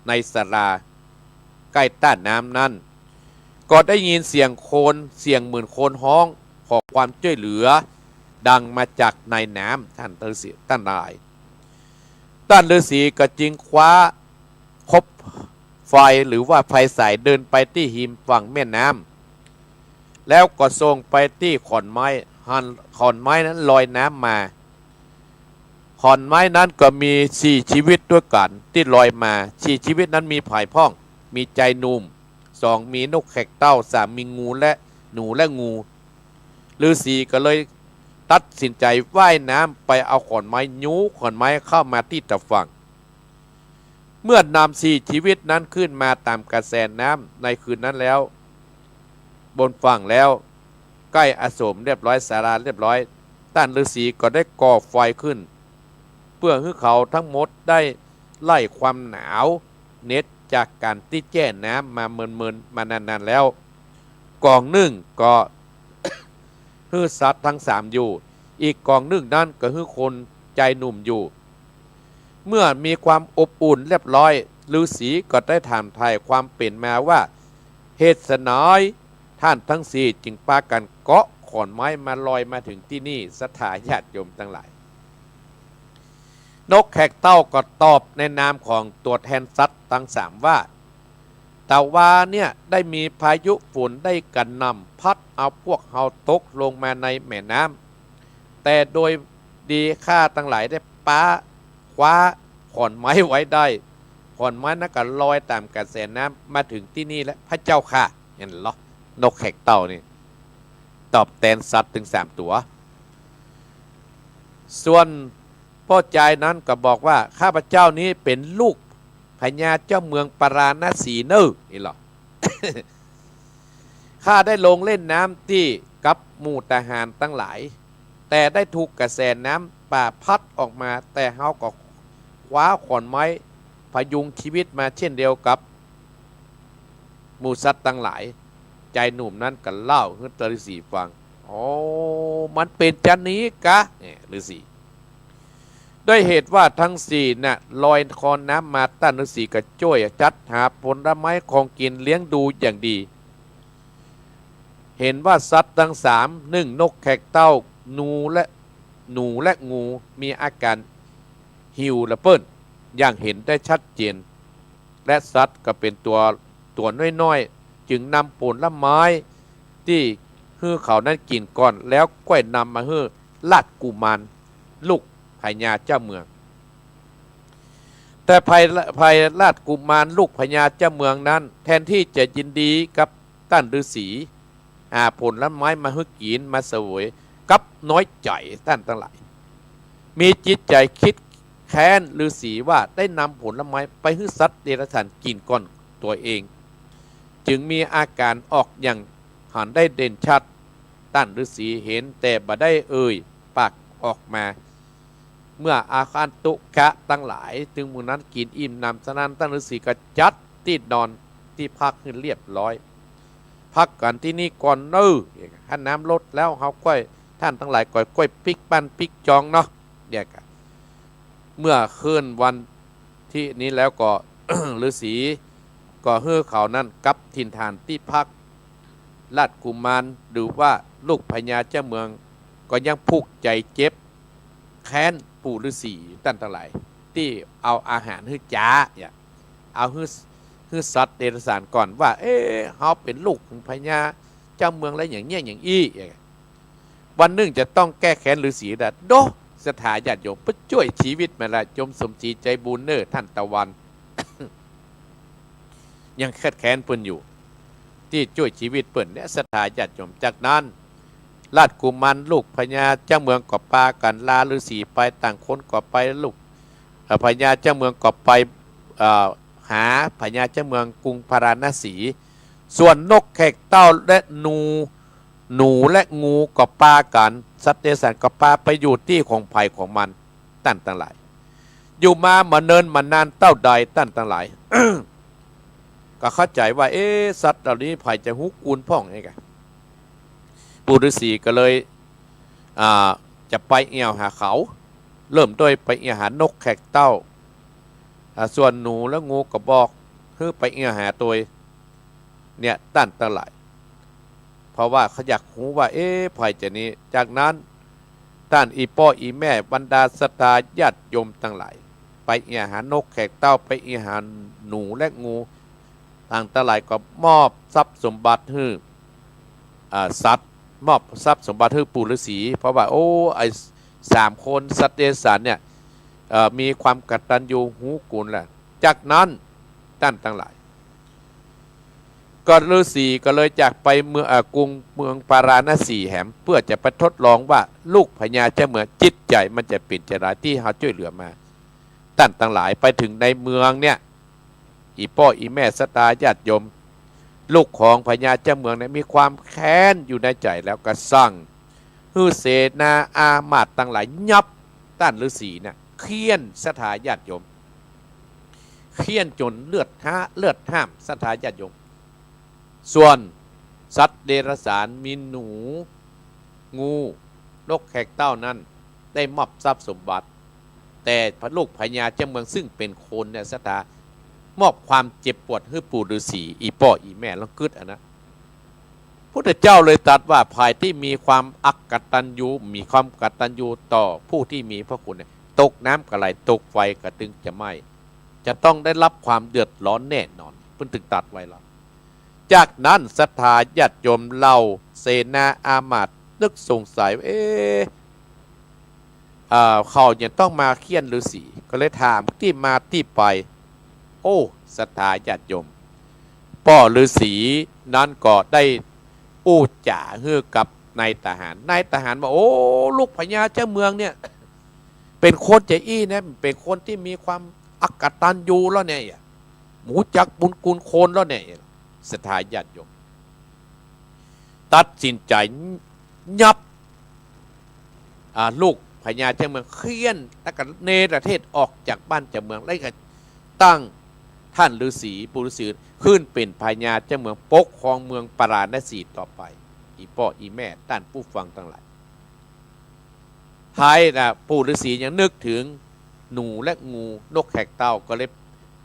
ในศาลาใกล้ต้านน้ำนั้นก็ได้ยินเสียงโคลนเสียงหมื่นโคลนห้องขอความช่วยเหลือดังมาจากในน้ำท่านฤาษีท่านนายท่านฤาษีก็จึงคว้าคบไฟหรือว่าไฟสายเดินไปที่หิมฝั่งแม่น้ำแล้วก็ส่งไปที่ขอนไม้ขอนไม้นั้นลอยน้ำมาขอนไม้นั้นก็มี4ชีวิตด้วยกันที่ลอยมา4ชีวิตนั้นมีผายพ่องมีใจหนุ่ม2มีนกแขกเต้า3มีงูและหนูและงูฤาษีก็เลยตัดสินใจว่ายน้ำไปเอาขอนไม้ยูขอนไม้เข้ามาที่ตะฝั่งเมื่อนำ4ชีวิตนั้นขึ้นมาตามกระแสน้ำในคืนนั้นแล้วบนฝั่งแล้วใกล้อาสมเรียบร้อยศาลาเรียบร้อยท่านฤาษีก็ได้ก่อไฟขึ้นเพื่อให้เขาทั้งหมดได้ไล่ความหนาวเน็ตจากการที่แจ้น้ำมาเมินๆมานานๆแล้วกองหนึ่งก็ฮือสัตว์ทั้ง3อยู่อีกกองหนึ่งนั่นก็ฮือคนใจหนุ่มอยู่เมื่อมีความอบอุ่นเรียบร้อยฤาษีก็ได้ถามไทยความเป็นมาว่าเหตุน้อยท่านทั้ง4จึงปากันเกาะขอนไม้มาลอยมาถึงที่นี่ศรัทธาญาติโยมทั้งหลายนกแขกเต้าก็ตอบในนามของตัวแทนสัตว์ทั้ง3ว่าแต่ว่าเนี่ยได้มีพายุฝนได้กันนำพัดเอาพวกเฮาตกลงมาในแม่น้ำแต่โดยดีข้าทั้งหลายได้คว้าขอนไม้ไว้ได้ขอนไม้นั้นก็ลอยตามกระแสน้ำมาถึงที่นี่แล้วพระเจ้าค่ะเห็นหรอนกแขกเต่านี่ตอบแทนสัตว์ถึง3ตัวส่วนพ่อใจนั้นก็บอกว่าข้าพเจ้านี้เป็นลูกพญาเจ้าเมืองปราณสีเนอนี่หรอ ข้าได้ลงเล่นน้ำที่กับหมู่ทหารตั้งหลายแต่ได้ถูกกระแสน้ำป่าพัดออกมาแต่เฮาก็คว้าขอนไม้พยุงชีวิตมาเช่นเดียวกับหมู่สัตว์ตั้งหลายใจหนุ่มนั้นก็เล่าให้ฤาษีฟังโอ้มันเป็นจันนี้กะเนี่ยฤาษีด้วยเหตุว่าทั้ง4น่ะลอยคอน้ำมาต้านฤาษีก็ช่วยจัดหาผลไม้ของกินเลี้ยงดูอย่างดีเห็นว่าสัตว์ทั้ง3 1นกแขกเต้าหนูและงูมีอาการหิวและเปิ้นอย่างเห็นได้ชัดเจนและสัตว์ก็เป็นตัวน้อยๆจึงนำผลไม้ที่ฮือเขานั้นกินก่อนแล้วก็นำมาฮือลาดกุมารลูกพญาเจ้าเมืองแต่ภัยราชกุมารลูกพญาเจ้าเมืองนั้นแทนที่จะยินดีกับท่านฤาษีผลไม้มาให้กินมาเสวยกับน้อยใจท่านทั้งหลายมีจิตใจคิดแค้นฤาษีว่าได้นำผลไม้ไปให้สัตว์เดรัจฉานกินก่อนตัวเองจึงมีอาการออกอย่างหันได้เด่นชัด ท่านฤาษีเห็นแต่บ่ได้เอ่ยปากออกมาเมื่ออาคันตุกะตั้งหลายถึงหมู่นั้นกินอิ่มนำฉะนั้นท่านฤาษีก็จัดที่นอนที่พักขึ้นเรียบร้อยพักกันที่นี่ก่อนถ้าน้ำลดแล้วเขาก้อยท่านทั้งหลายก้อยปิกปั้นปิกจองเนาะเดี๋ยวกันเมื่อคืนวันที่นี้แล้วก็ ฤาษีก็เฮือเขานั่นกับถิ่นฐานที่พักลาดกุมารหรือว่าลูกพญาเจ้าเมืองก็ยังผูกใจเจ็บแค้นปู่ฤาษีท่านทั้งหลายที่เอาอาหารฮือจ้าเนี่ยเอาฮือสัตว์เดรัจฉานก่อนว่าเขาเป็นลูกของพญาเจ้าเมืองอะไรอย่างเงี้ยอย่างอี้วันหนึ่งจะต้องแก้แค้นฤาษีแต่โดสถาญาติโยมเพื่อช่วยชีวิตมาละจมสมจีใจบุญเนอท่านตะวัน ยังแค้นเพิ่นอยู่ที่ช่วยชีวิตเพิ่นเนี่ยสถาญาติโยมจากนั้นราชกุมารลูกพญาเจ้าเมืองก็ปากันลาฤาษีไปต่างคนก็ไปลูกพญาเจ้าเมืองก็ไปหาพญาเจ้าเมืองกรุงพาราณสีส่วนนกแขกเต้าและหนูและงูก็ปากันสัตว์เดรัจฉานก็ปาไปอยู่ที่ของภัยของมันตั้นทั้งหลายอยู่มาเนินมานานเต้าใดตั้นทั้งหลาย ก็เข้าใจว่าสัตว์เหล่านี้ภัยจะฮุกกูนพ่องไงกันปู่ฤาษีก็เลยจะไปเอี่ยวหาเขาเริ่มด้วยไปเอี่ยวหานกแขกเต้าส่วนหนูและงูก็บอกคือไปเอี่ยวหาตัวเนี่ยตั้นทั้งหลายเพราะว่าเขาอยากรู้ว่าภัยจะนี้จากนั้นท่านอีพ่ออีแม่บรรดาศรัทธาญาติโยมทั้งหลายไปเอี่ยวหานกแขกเต้าไปเอี่ยวหาหนูและงูต่างทั้งหลายก็มอบทรัพย์สมบัติให้สัตว์มอบทรัพย์สมบัติให้ปู่ฤาษีเพราะว่าไอ้3 คนสัตว์เดรัจฉานเนี่ยมีความกตัญญูหูกุลแหละจากนั้นท่านทั้งหลายก็ฤาษีก็เลยจากไปเมืองปาราณสีแหมเพื่อจะไปทดลองว่าลูกพญาเจ้าเมืองจิตใจมันจะเป็นจะไรที่เขาช่วยเหลือมาท่านทั้งหลายไปถึงในเมืองเนี่ยอีพ่ออีแม่ศรัทธาญาติโยมลูกของพญาเจ้าเมืองเนี่ยมีความแค้นอยู่ในใจแล้วก็สั่งฮือเสนาอามาตย์ทั้งหลายยับต้านฤาษีเนี่ยเคี่ยนศรัทธาญาติโยมเคี่ยนจนเลือดห้ามศรัทธาญาติโยมส่วนสัตว์เดรัจฉานมีหนูงูนกแขกเต้านั้นได้มอบทรัพย์สมบัติแต่พระลูกพญาเจ้าเมืองซึ่งเป็นคนเนี่ยศรัทธามอบความเจ็บปวดให้ปู่ฤาษีอีพ่ออีแม่แล้วกึดนะพุทธเจ้าเลยตรัสว่าภายที่มีความอักตัญญูมีความกตัญญูต่อผู้ที่มีพระคุณเนี่ยตกน้ำกระไหลตกไฟกระตึงจะไหม้จะต้องได้รับความเดือดร้อนแน่นอนเพิ่นถึงตัดไว้แล้วจากนั้นศรัทธาญาติโยมเล่าเสนาอามาตย์นึกสงสัยเขาเนี่ยต้องมาเคี่ยนฤาษีก็เลยถามที่มาที่ไปศรัทธาญาติโยมพ่อฤาษีนั้นก็ได้อู้จ่าฮือกับนายทหารว่าลูกพญาเจ้าเมืองเนี่ยเป็นคนใจนะเป็นคนที่มีความอักตัญญูแล้วเนี่ยหมูจักบุญคุณโคนแล้วเนี่ยศรัทธาญาติโยมตัดสินใจยับลูกพญาเจ้าเมืองเคี่ยนแล้วก็เนรเทศออกจากบ้านเจ้าเมืองแล้วก็ตั้งท่านฤาษีปู่ฤาษีขึ้นเป็นพญาเจ้าเมืองปกครองเมืองปาราณสีต่อไปอีพ่ออีแม่ท่านผู้ฟังทั้งหลายท้ายปู่ฤาษียังนึกถึงหนูและงูนกแขกเต้าก็เลย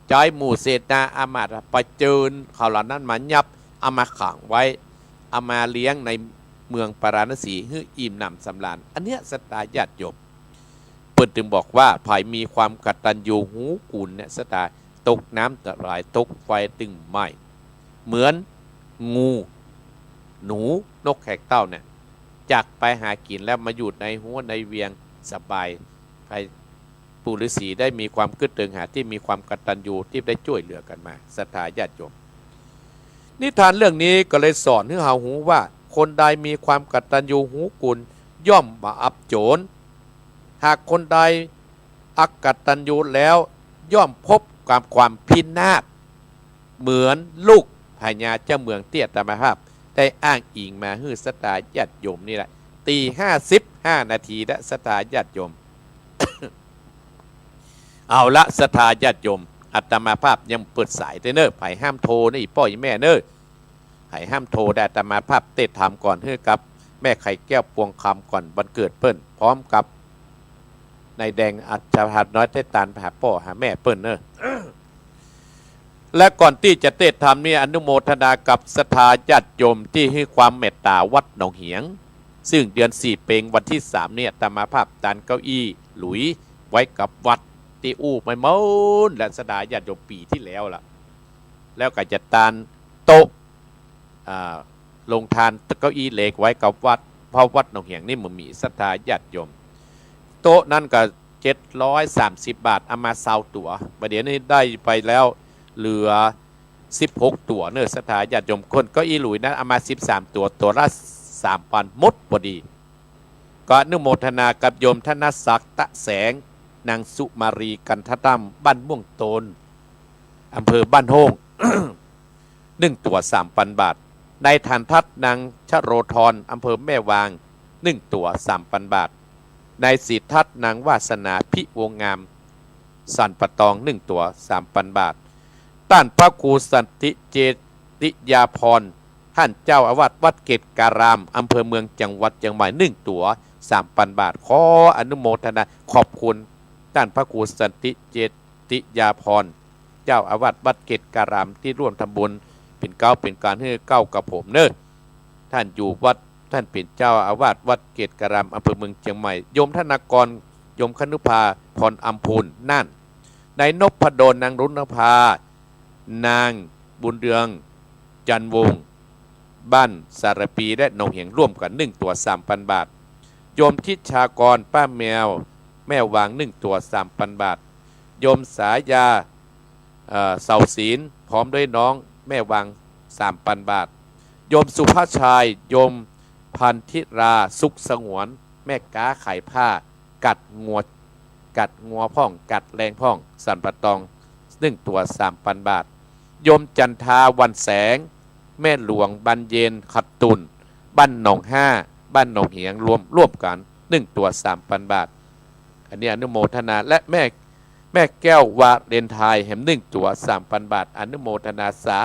ใจหมู่เศรษฐาอามาตย์ไปเจิญเขาเหล่านั้นมายับเอามาขังไว้เอามาเลี้ยงในเมืองปาราณสีให้อิ่มหนำสำราญอันเนี้ยศรัทธาญาติโยมเปิดถึงบอกว่าภายมีความกตัญญูหูกุลเนี่ยศรัทธาตกน้ำตะลายตกไฟตึงไหม้เหมือนงูหนูนกแขกเต้าเนี่ยจากไปหากินแล้วมาอยู่ในหัวในเวียงสบายใครปู่ฤาษีได้มีความกึศเติงหาที่มีความกตัญญูที่ได้ช่วยเหลือกันมาศรัทธาญาติโยมนิทานเรื่องนี้ก็เลยสอนให้เราหูว่าคนใดมีความกตัญญูหูกุลย่อมบาปโจรหากคนใดอักตัญญูแล้วย่อมพบความพินาศเหมือนลูกพญาเจ้าเมืองเตี้ยตามภาพ ได้อ้างอิงมาฮื้อสตาญาติโยมนี่แหละตี 55 นาทีและสตาญาติโยม เอาละสตาญาติโยมอาตมาภาพยังเปิดสายเด้อเนอะไผ่ห้ามโทรนี่พ่อแม่เนอะไผ่ห้ามโทรได้อาตมาภาพเต้ถามก่อนเฮ้อกับแม่ไข่แก้วปวงคำก่อนวันเกิดเปิ้นพร้อมกับนายแดงอัจฉริน้อยเต้ตานหาพ่อหาแม่เปิ้นเนอะ และก่อนที่จะเต้ทำนี่อนุโมทนากับศรัทธาญาติโยมที่ให้ความเมตตาวัดหนองเหียงซึ่งเดือน4เปงวันที่3เนี่ยอาตมาภาพตันเก้าอี้หลุยไว้กับวัดที่อู้ไม่เมาและสดาญาติโยมปีที่แล้วล่ะแล้วก็จะตานโต๊ะลงทานเก้าอี้เหล็กไว้กับวัดเพราะวัดหนองเหียงนี่มันมีศรัทธาญาติโยมโต๊ะนั้นก็730 บาทเอามา20ตั๋วประเดี๋ยวนี้ได้ไปแล้วเหลือ16ตั๋วเนื้อศรัทธาญาติโยมคนเก้าอี้หลุยนั้นเอามา13ตั๋วตัวละ3,000หมดพอดีก็อนุโมทนากับโยมธนศักดิ์ตะแสงนางสุมารีกันทตั้มบ้านม่วงโตนอำเภอบ้านโฮง 1 ตั๋ว 3,000 บาทในฐานทัศน์นางชโรธรอำเภอแม่วาง1 ตั๋ว 3,000 บาทในสีทัศน์นางวาสนาพิวงงามสันปะตอง1 ตั๋ว 3,000 บาทต้านพระครูสันติเจติยาพรท่านเจ้าอาวาสวัดเกตการามอำเภอเมืองจังหวัดเชียงใหม่1 ตั๋ว 3,000 บาทขออนุโมทนาขอบคุณท่านพระครูสันติเจติยาพรเจ้าอาวาสวัดเกตการามที่ร่วมทำบุญเป็นเก้าเป็นการให้เก้ากับผมเนอะท่านอยู่วัดท่านเป็นเจ้าอาวาสวัดเกตการามอำเภอเมืองเชียงใหม่โยมธนากรโยมคณุภาพรอัมพูนนั่นนายนพดลนางรุณภานางบุญเรืองจันวงศ์บ้านสารปีและหนองเหียงร่วมกัน1 ตั๋ว 3,000 บาทโยมทิชากรป้าแมวแม่วาง1 ตั๋ว 3,000 บาทโยมสายาเสาศีลพร้อมด้วยน้องแม่วาง 3,000 บาทโยมสุภาชัยโยมพันธิราสุขสงวนแม่ก้าขายผ้ากัดงัวพ่องกัดแรงพ่องสันปะตอง1 ตั๋ว 3,000 บาทโยมจันทาวันแสงแม่หลวงบันเย็นขัดตุนบ้านหนอง5บ้านหนองเหียงร่วมกัน1 ตั๋ว 3,000 บาทอันนี้อนุโมทนาและแม่แก้ววาเลนไทน์แหม1 ตั๋ว 3,000 บาทอนุโมทนาสา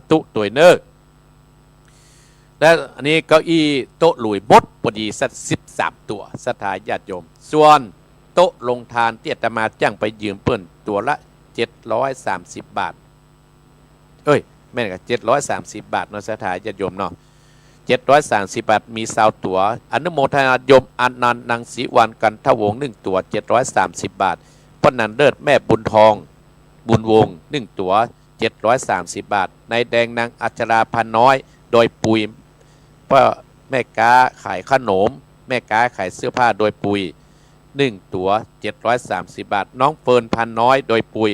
ธุตัวเนอร์และอันนี้เก้าอี้โต๊ะหลุยบดพอดีสัก13 ตั๋วศรัทธาญาติโยมส่วนโต๊ะลงทานที่อาตมาจ้างไปยืมเปิ้นตัวละ730 บาทแม่นกับ730 บาทเนาะศรัทธาญาติโยมเนาะ730 บาทมี20 ตั๋วอนุโมทนาโยมอนันต์นางศรีวันกันทวงศ์1 ตั๋ว730 บาทปนันเลิศแม่บุญทองบุญวงศ์1 ตั๋ว730 บาทนายแดงนางอัชราพันน้อยโดยปุยพ่อแม่ก้าขายขนมแม่ก้าขายเสื้อผ้าโดยปุย1 ตั๋ว730 บาทน้องเฟิร์นพันน้อยโดยปุย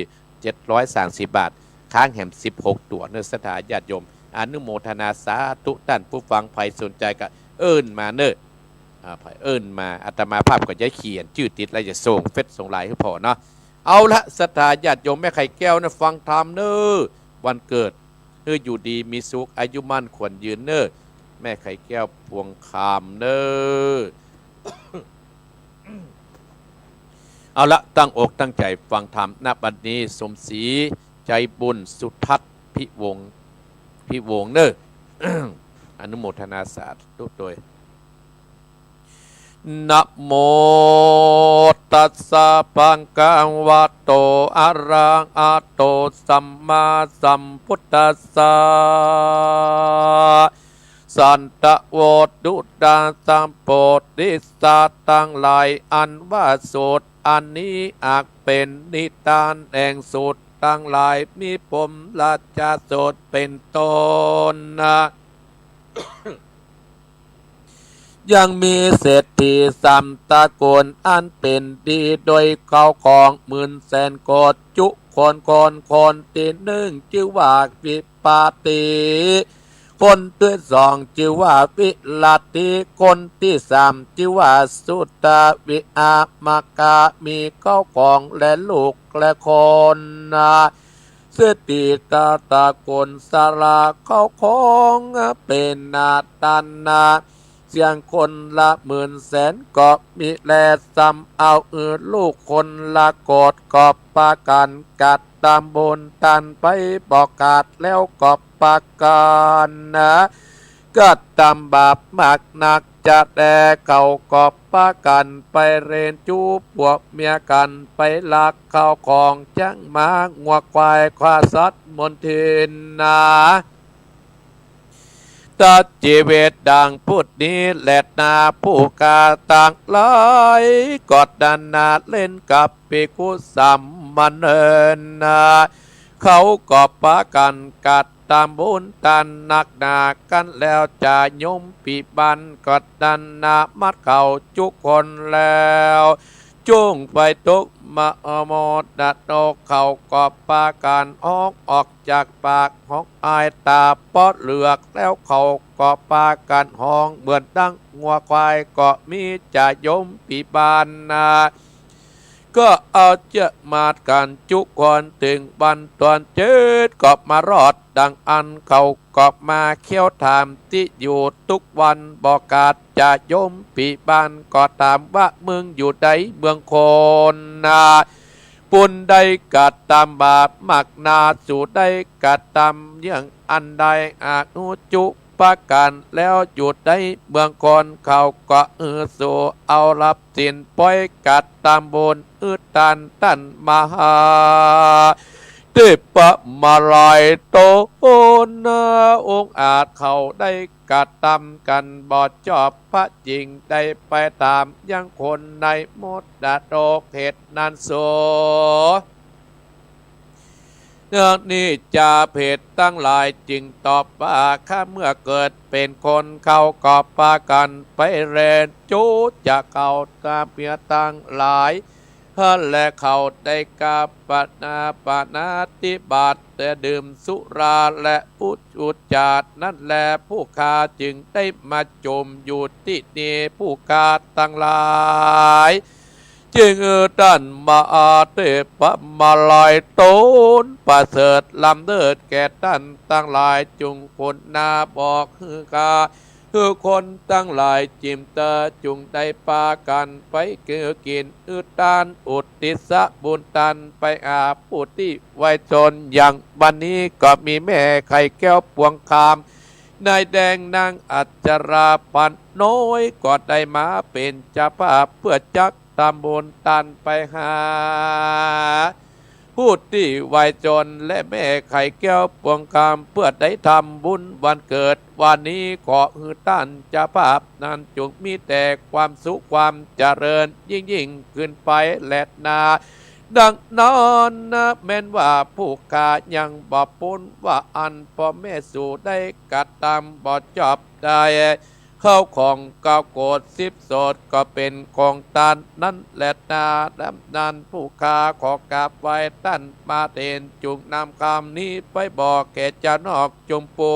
730 บาทค้างแหม16 ตั๋วเนื้อศรัทธาญาติโยมอนุโมทนาสาธุท่านผู้ฟังใครสนใจก็มาเนอะมาอาตมาภาพก็จะเขียนชื่อติดแล้วจะส่งเฟซส่งไลน์ให้พอเนาะเอาละศรัทธาญาติโยมแม่ไข่แก้วนะฟังธรรมเนอะวันเกิดอยู่ดีมีสุขอายุมั่นขวัญยืนเนอะแม่ไข่แก้วพวงคำเนอะเอาละตั้งอกตั้งใจฟังธรรมณบัดนี้สมศรีใจบุญสุทัศน์พิวงเนอะ อนุโมทนาสาธุโดยนะโมตัสสะภะคะวะโตอะระหะโตสัมมาสัมพุทธัสสะสันตะโวดุดาสัมโพธิสัตว์ทั้งหลายอันว่าสูตรอันนี้อาจเป็นนิทานแห่งสูตรทั้งหลายมีผมราชาสูตรเป็นต้นนะ ยังมีเศรษฐีสัมตะโกนอันเป็นดีโดยเขาของ10,000 โกดจุคนที่1ชื่อว่าวิปาติคนที่2ชื่อว่าวิลาติคนที่3ชื่อว่าสุตวิอามากามีเขาของและลูกและคนนะ สติตะกลสาราเข้าของเป็นนาตันนาเสียงคนละหมื่นแสนก็มีแลซ้ำเอาลูกคนละกอดกอบปากันกัดตามบนตันไปบอกกาดแล้วกอบปากันนะก็ตามบาปมากนักจะแต่เก่ากอบปากันไปเรนจูพวกเมียกันไปลักเข้าของจังมางัวควายควาสัตว์มนทินนาตัดชีวิตดังพูดนี้แหลดนาผู้กาต่างหลายกอดดันนาเล่นกับปีกุสัมมันเอินนาเขาก็ปะกันกัดตามบุญตันนักหนากันแล้วจะยมปีบันกอดดันนามัดเขาจุกคนแล้วจุ้งไปตุกมาโมดดัดโตเขาก็ปาการออกจากปากหอกอายตาปอดเหลือกแล้วเขาก็ปาการห้องเหมือนดังงัวควายก็มีจะยมปีบานนาก็เอาเจ้ามาดกันจุกคนถึงบันตอนเจิดก็มารอดดังอันเขาก็มาเขี้ยวถามที่อยู่ทุกวันบอกกาดจะยมปีบานก็ถามว่าเมืองอยู่ใดเมืองโคนนาปุนใดกัดตามบาปมักนาสู่ใดกัดตามยังอันใดอานุจุปะกันแล้วหยุดได้เมืองก่อนเขาก็สู่เอารับสินปล่อยกัดตามบนตันมหาติปะมาลายโตนาองค์อาจเขาได้กัดตามกันบอดจอบพระจริงได้ไปตามยังคนในมดดาโตเหตุนันโสเรื่องนี้จะเพศตั้งหลายจึงตอบว่าข้าเมื่อเกิดเป็นคนเขาก็ปากันไปเรนจูจะเขาตาเปียตั้งหลายและเขาได้กาปนาติบาตแต่ดื่มสุราและอุจจาดนั่นแลผู้คาจึงได้มาจมอยู่ที่นี่ผู้คาตั้งหลายจึงท่านมาเทพมาลายโตนประเสริฐลำเนิดแก่ท่านตั้งหลายจุงคนนาบอกคือกาคือคนตั้งหลายจิมเตอจุงได้ปากันไปเกี่ยวกินตานอุติสะบุญตันไปอาปุติไวจนอย่างวันนี้ก็มีแม่ไข่แก้วปวงคามนายแดงนางอัจราปันน้อยก็ได้มาเป็นเจ้าภาพเพื่อจักตามบุญตันไปหาผู้ที่วัยจนและแม่ไข่แก้วปวงคำเพื่อได้ทำบุญวันเกิดวันนี้ขอท่านเจ้าภาพนั้นจงมีแต่ความสุขความเจริญยิ่งขึ้นไปและนาดังนั้นนะแม้นว่าผู้กายังบ่ปุ้นว่าอันพ่อแม่สู่ได้กัดตามบ่จอบได้เข้าของเก้าโกด10โสดก็เป็นของตานนั่นแหละนาดำนันผู้คาขอกราบไว้ท่านมาเตนจุงนำคำนี้ไปบอกแก่เจ้านอกจมปู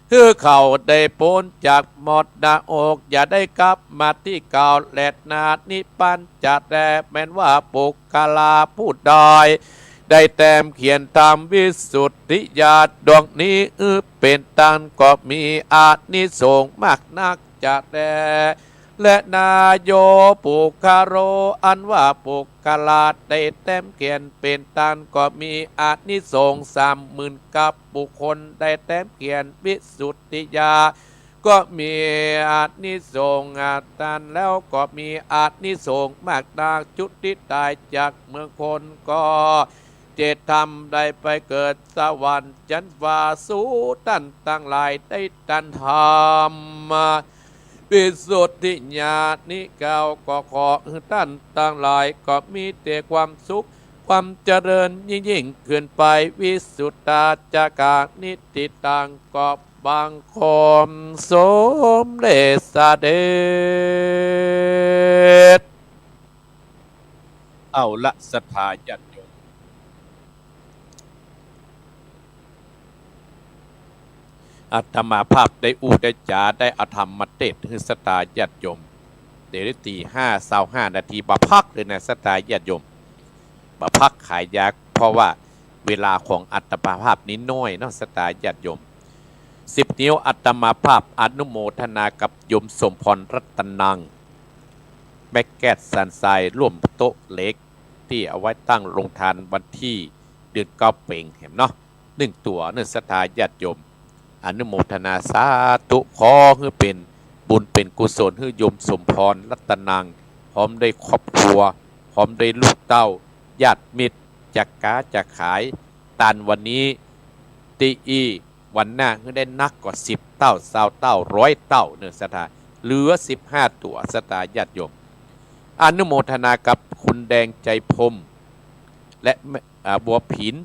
คือเขาได้พ้นจากหมดนาอกอย่าได้กลับมาที่เก่าแหลดนานิปันจัดแต่แม้นว่าปุกกาลาผู้ดอยได้แต้มเขียนตามวิสุทธิญาณดวงนี้เป็นตันก็มีอานิสงส์มากนักจะแต่และนายโยปุคาโรอันว่าปุกกาลาได้แต้มเขียนเป็นตันก็มีอานิสงส์30,000กับบุคคลได้แต้มเขียนวิสุทธิญาณก็มีอานิสงส์ตันแล้วก็มีอานิสงส์มากนักจุติตายจากเมืองคนก็เจตธรรมได้ไปเกิดสวรรค์จันทร์วาสูตันตั้งหลายได้ตันธรรมวิสุทธิญาณนี้เก่าก็ขอท่านตั้งหลายก็มีแต่ความสุขความเจริญยิ่งขึ้นไปวิสุทธาจากานิติตังก็บังคมสมเด็จเสด็จเอาละศรัทธาญาติโยมอาตมาภาพได้ได้จาได้อธรรมมาเทศน์ให้ศรัทธาญาติโยมเดี๋ยวตี5:25 นาทีบ่พักเลยนะศรัทธาญาติโยม พักขายยาเพราะว่าเวลาของอัตมาภาพนี้น้อยเนาะสตาญาติโยม10 นิ้วอัตมาภาพอนุโมทนากับโยมสมพรรัตนังแบกแกตสันทรายร่วมโต๊ะเล็กที่เอาไว้ตั้งลงทานวันที่เดือนเก้าเป่งเห็นเนาะ1 ตัวสตาญาติโยมอนุโมทนาสาธุขอให้เป็นบุญเป็นกุศลให้โยมสมพรรัตนังพร้อมได้ครอบครัวพร้อมได้ลูกเต้าญาติมิตรจากค้าจากขายตานวันนี้ตีอีวันหน้าก็ได้นักกว่า10 เต้า20 เต้า100 เต้าสตาเหลือ15 ตัวสตาญาติโยมอนุโมทนากับคุณแดงใจพรมและบัวผิน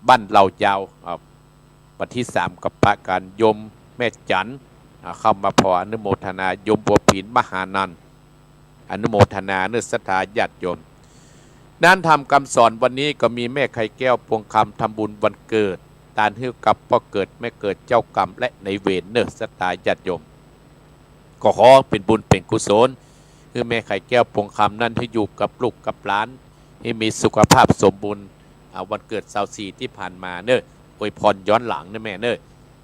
บ้านเหล่ายาววันที่3กับประการยมแม่จันเข้ามาพออนุโมทนายมบัวผินมหานันท์อนุโมทนาเนื้อศรัทธาญาติโยมนั้นทำคำสอนวันนี้ก็มีแม่ไข่แก้วพวงคำทำบุญวันเกิดตานหิ้วกับพ่อเกิดแม่เกิดเจ้ากรรมและในเวรเนื้อศรัทธาญาติโยมก็ขอเป็นบุญเป็นกุศลคือแม่ไข่แก้วพวงคำนั้นให้อยู่กับลูกกับหลานให้มีสุขภาพสมบูรณ์วันเกิด24ที่ผ่านมาเนอะอวยพรย้อนหลังนะแม่เนอะ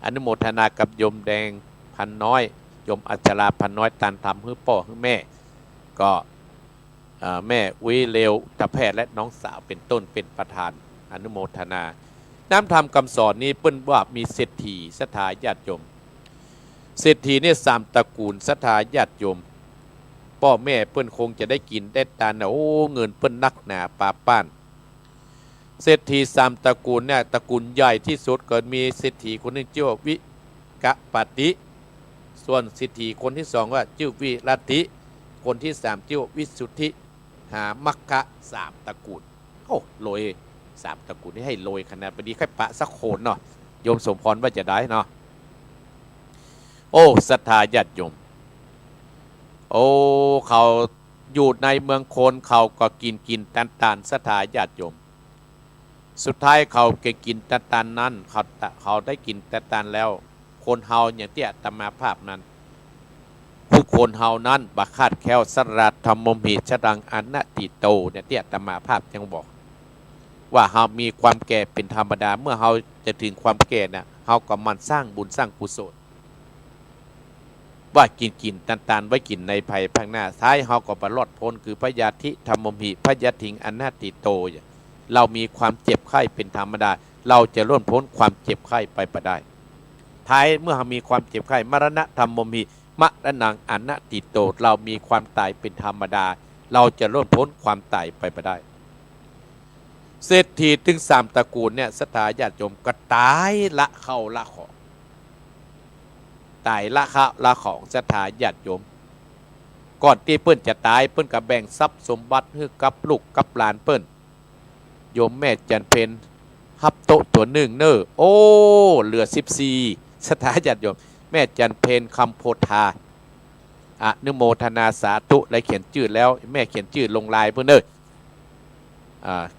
อนุโมทนากับโยมแดงพันน้อยโยมอัจฉราพันน้อยตันทำให้พ่อให้แม่ก็แม่วิเลวตะแพทย์และน้องสาวเป็นต้นเป็นประธานอนุโมทนาน้ำธรรมคำสอนนี้เปิ้นว่ามีเศรษฐีศรัทธาญาติโยมเศรษฐีเนี่ย3 ตระกูลศรัทธาญาติโยมพ่อแม่เปิ้นคงจะได้กินได้ทานนะโอ้เงินเปิ้นนักหนาปาป้านเศรษฐี3 ตระกูลเนี่ยตระกูลใหญ่ที่สุดก็มีเศรษฐีคนนึงชื่อว่าวิกะปติส่วนเศรษฐีคนที่2ว่าชื่อวิรัติคนที่3ชื่อวิสุทธิหามัคคะ3 ตระกูลโอ้โรย3 ตระกูลนี่ให้โรยขนาดพอดีแค่ปะสักโคนเนาะโยมสมพรว่าจะได้เนาะโอ้ศรัทธาญาติโยมโอ้เขาอยู่ในเมืองโคนเขาก็กินตันศรัทธาญาติโยมสุดท้ายเขาเกกินตันนั้นเขาได้กินตันแล้วคนเฮาอย่างที่อาตมาภาพนั้นผู้คนเฮานั้นบักคาดแควสรัตธรรมมิชดังอนัตติโตเนี่ยที่อาตมาภาพยังบอกว่าเฮามีความแก่เป็นธรรมดาเมื่อเฮาจะถึงความแก่เนี่ยเฮาก็มันสร้างบุญสร้างกุศลว่ากินตันไว้กินในภัยภาคหน้าท้ายเฮาก็บรรลอดพ้นคือพยาธิธรรมมิพยาถิงอนัตติโตเรามีความเจ็บไข้เป็นธรรมดาเราจะล้นพ้นความเจ็บไข้ไปได้ท้ายเมื่อมีความเจ็บไข้มรณะธรรมมิมะระนังอนัตติโตเรามีความตายเป็นธรรมดาเราจะล้นพ้นความตายไปได้เศรษฐีถึง3 ตระกูลเนี่ยศรัทธาญาติโยมก็ตายละเข้าละของตายละเข้าละของศรัทธาญาติโยมก่อนที่เปิ้นจะตายเปิ้นก็แบ่งทรัพย์สมบัติให้กับลูกกับหลานเปิ้นโยมแม่จันเพนฮับโตตัวหนึ่งโอ้เหลือ14ศรัทธาญาติโยมแม่จันเพนคำโพธาอนุโมทนาสาธุและเขียนชื่อแล้วแม่เขียนชื่อลงลายเพื่อน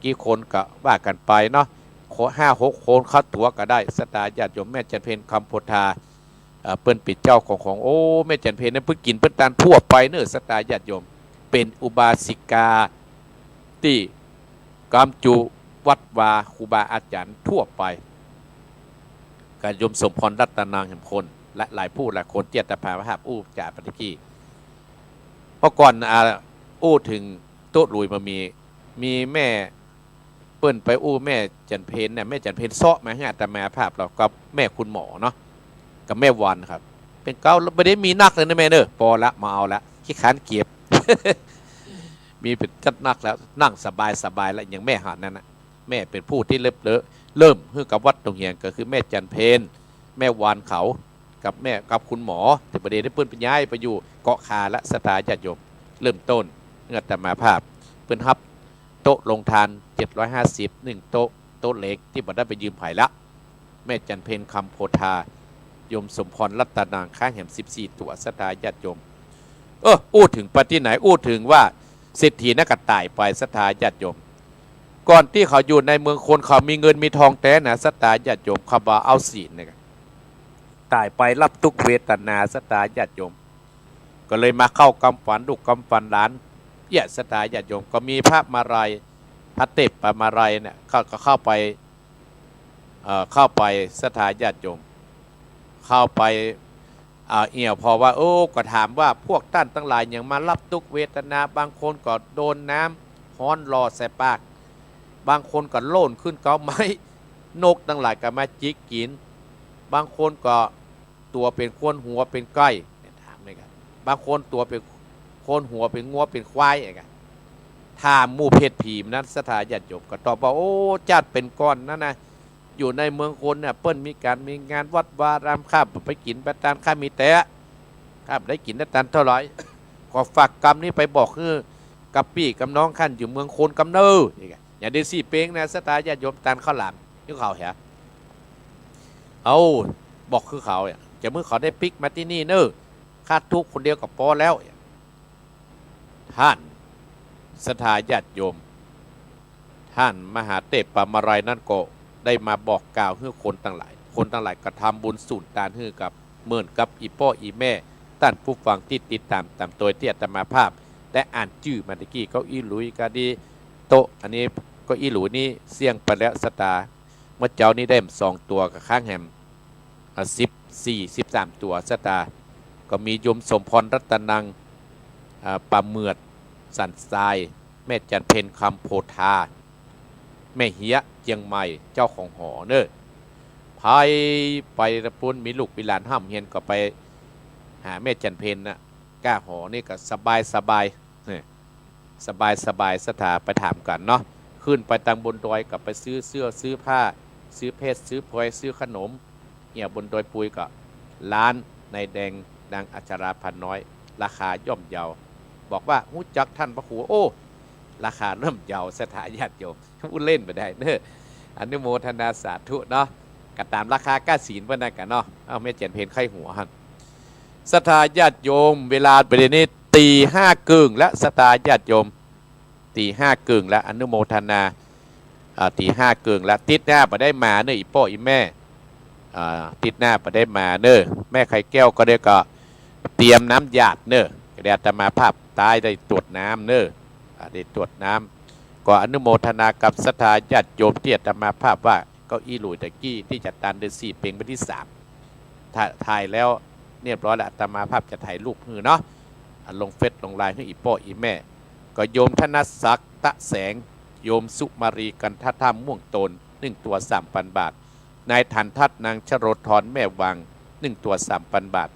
กี่คนก็ว่ากันไปเนาะ5-6 คนเข้าตัวก็ได้ศรัทธาญาติโยมแม่จันเพนคำโพธาเปิ้นปิดเจ้าของโอ้แม่จันเพนนั้นเพิ่งกินเปิ้นตานทั่วไปศรัทธาญาติโยมเป็นอุบาสิกาที่กำจุวัดวาครูบาอาจารย์ทั่วไปการยมสมพรรัตนางแห่งคนและหลายผู้หลายคนเจียตภาภาพอู้จ่าปฏิกี้เพราะก่อนอู้ถึงโต๊ะลุยมามีแม่เปิ้นไปอู้แม่จันเพนเนี่ยแม่จันเพนเซาะมาให้อาตมาภาพเรากับแม่คุณหมอเนาะกับแม่วันครับเป็นเก้าไม่ได้มีนักเลยนะแม่พอละมาเอาละขี้ขานเกียบ มีเป็นจัดนักแล้วนั่งสบายแล้วอย่างแม่หันนั่นนะแม่เป็นผู้ที่เริ่มขึ้นกับวัดตรงเฮียงก็คือแม่จันเพนแม่วานเขากับแม่กับคุณหมอแต่ประเดี๋ยวได้เปิ้นไปย้ายไปอยู่เกาะคาและสถาญาติโยมเริ่มต้นเงื่อนแต่มาภาพเปิ้นฮับโต๊ะลงทาน750 1 โต๊ะเล็กที่บ่ได้ไปยืมไผ่ละแม่จันเพนคำโพธาโยมสมพรรัตนางข้างแห่ง14 ตัวสถาญาติโยมอู้ถึงปฏิไหนอู้ถึงว่าเศรษฐีนักกระต่ายไปศรัทธาญาติโยมก่อนที่เขาอยู่ในเมืองคนเขามีเงินมีทองแต่นะศรัทธาญาติโยมเขาบ่เอาศีลเนี่ยตายไปรับทุกเวทนาศรัทธาญาติโยมก็เลยมาเข้ากำฝันลูกกำฝันหลานศรัทธาญาติโยมก็มีภาพมาลัย พระเตปปามาลัยเนี่ยก็เข้าไปสถานญาติโยมเข้าไปเอี่ยวพอว่าโอ้ก็ถามว่าพวกท่านทั้งหลายอย่างมารับทุกเวทนาบางคนก็โดนน้ำฮ้อนรอใส่ปากบางคนก็โล่นขึ้นเกาไม้นกทั้งหลายก็มาจิกกินบางคนก็ตัวเป็นคนหัวเป็นก้อยถามเลยกันบางคนตัวเป็นคนหัวเป็นงัวเป็นควายอะไรกันถามหมู่เพศผีนั้นสถานญาติโยมก็ตอบว่าโอ้จัดเป็นก้อนนั่นนะอยู่ในเมืองคนเนี่ยเปิ้นมีงานวัดวารามข้าไปกินไปตานข้ามีแต่ข้าได้กินได้ตันเท่าไหร่ขอฝากกรรมนี้ไปบอกคือกับพี่กับน้องขั้นอยู่เมืองคนกำเนิดอย่าได้สี่เป้งนะสถานญาติโยมตันข้าวหลามยุเขาเหรอเอาบอกคือเขาเนี่ยจะเมื่อเขาได้ปิกมาที่นี่เนอะค่าทุกคนเดียวกับพอแล้วท่านสถานญาติโยมท่านมหาเทพปามาลัยนั่นก็ได้มาบอกกล่าวให้คนทั้งหลายกระทำบุญสูญตานให้กับเหมือนกับอีพ่ออีแม่ท่านผู้ฟังที่ติดตามตัวที่อาตมาภาพและอ่านชื่อมาตะกี้เก้าอี้หลุยก็ดีโตอันนี้ก็อีหลุยนี่เสี่ยงไปแล้วสตาเมื่อเจ้านี้ได้2 ตัวกับข้างแฮม13 ตัวสตาก็มียมสมพรรัตนังปาเมือดสันทรายแม่จันเพนคำโพธาแม่เฮียเจียงใหม่เจ้าของหอเนอะพายไปตะปุ้นมีลูกมีหลานห้ามเฮียนก็ไปหาแม่จันเพนนะก้าหอนี่ก็สบายสบายสถาไปถามกันเนาะขึ้นไปตังบนดอยกับไปซื้อเสื้อซื้อผ้าซื้อเพชรซื้อพลอยซื้อขนมเนี่ยบนดอยปุยก็ร้านในแดงดังอัชราพันน้อยราคาย่อมเยาบอกว่าหูจักท่านพระครูโอ้ราคาเริ่มเยาสถานญาติโยมพูดเล่นไปได้เนอะอนุโมทนาสาธุเนาะก็ตามราคาก้าศีลเพื่อนกันเนาะเอาแม่เจนเพนไข้หัวหันสถานญาติโยมเวลาประเด็นนี้ตี 5 กึ่งและสถานญาติโยมตี 5 กึ่งและอนุโมทนาตี 5 กึ่งและติดหน้าไปได้มาเนอะอีพ่ออีแม่ติดหน้าไปได้มาเนอะแม่ไข่แก้วก็ได้ก็เตรียมน้ำหยาดเนอะเดี๋ยวอาตมาภาพตายได้ตรวจน้ำเนอะได้ตรวจน้ำก็อนุโมทนากับสถานญาติโยมที่อาตมาภาพว่าเก้าอี้หลุยตะกี้ที่จัดการเดือน4เป็นวันที่3ถ่ายแล้วเรียบร้อยแล้วอาตมาภาพจะถ่ายรูปมือเนาะลงเฟซลงไลน์ให้อีพ่ออีแม่ก็โยมธนศักดิ์ตะแสงโยมสุมารีกันทัท่าม่วงตน1 ตัว 3,000 บาทนายทันทัศนางชโรธรแม่วัง1 ตัว 3,000 บาท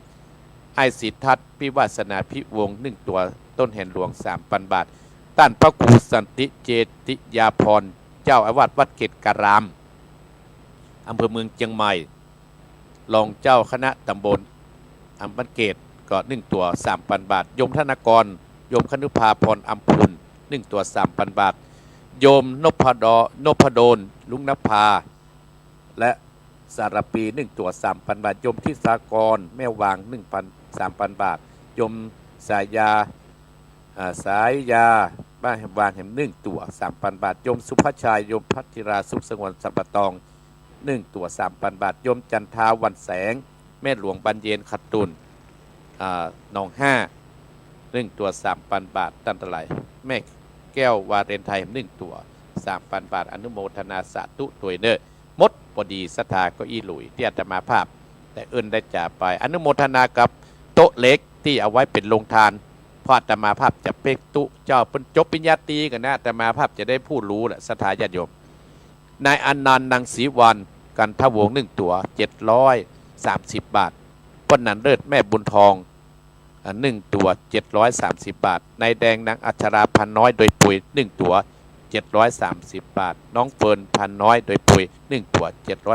ไอสิทธัตพิวาสนาพิวง1 ตัวต้นแห่นหลวง 3,000 บาทต้านพระครูสันติเจติยาพรเจ้าอาวาสวัดเกตการามอำเภอเมืองเชียงใหม่รองเจ้าคณะตำบลอำเภอเกตก็1 ตัว 3,000 บาทโยมธนกรโยมคณุภาพรอัมพุน1 ตัว 3,000 บาทโยมนพดลลุงนภาและสารปี1 ตัว 3,000 บาทโยมทิศากรแม่วาง 3,000 บาทโยมสายาบ้านวางแห่ง1 ตัว 3,000 บาทโยมสุภชัยโยมพัทธิราสุขสงวนสัมปตอง1 ตัว 3,000 บาทโยมจันทาวันแสงแม่หลวงบรรเยนขัดตุนหนอง5 1 ตัว 3,000 บาทตันตะไหลแม่แก้ววาเรนไทย1 ตัว 3,000 บาทอนุโมทนาสาธุตัวเนอมดพอดีสถาก็อีหลุยที่อาตมาภาพแต่เอินได้จ่าไปอนุโมทนากับโต๊ะเล็กที่เอาไว้เป็นโรงทานพออาตมาภาพจะเป๊กตุเจ้าเป็นจบปริญญาตรีกันนะอาตมาภาพจะได้ผู้รู้แหละสถาญาติโยมนายอนันต์นางศรีวันกันทวง1 ตัว 730 บาทป้นนันเลิศแม่บุญทอง1 ตัว 730 บาทนายแดงนางอัชราพันน้อยโดยปุ๋ย1 ตัว 730 บาทน้องเฟิร์นพันน้อยโดยปุ๋ย1 ตัว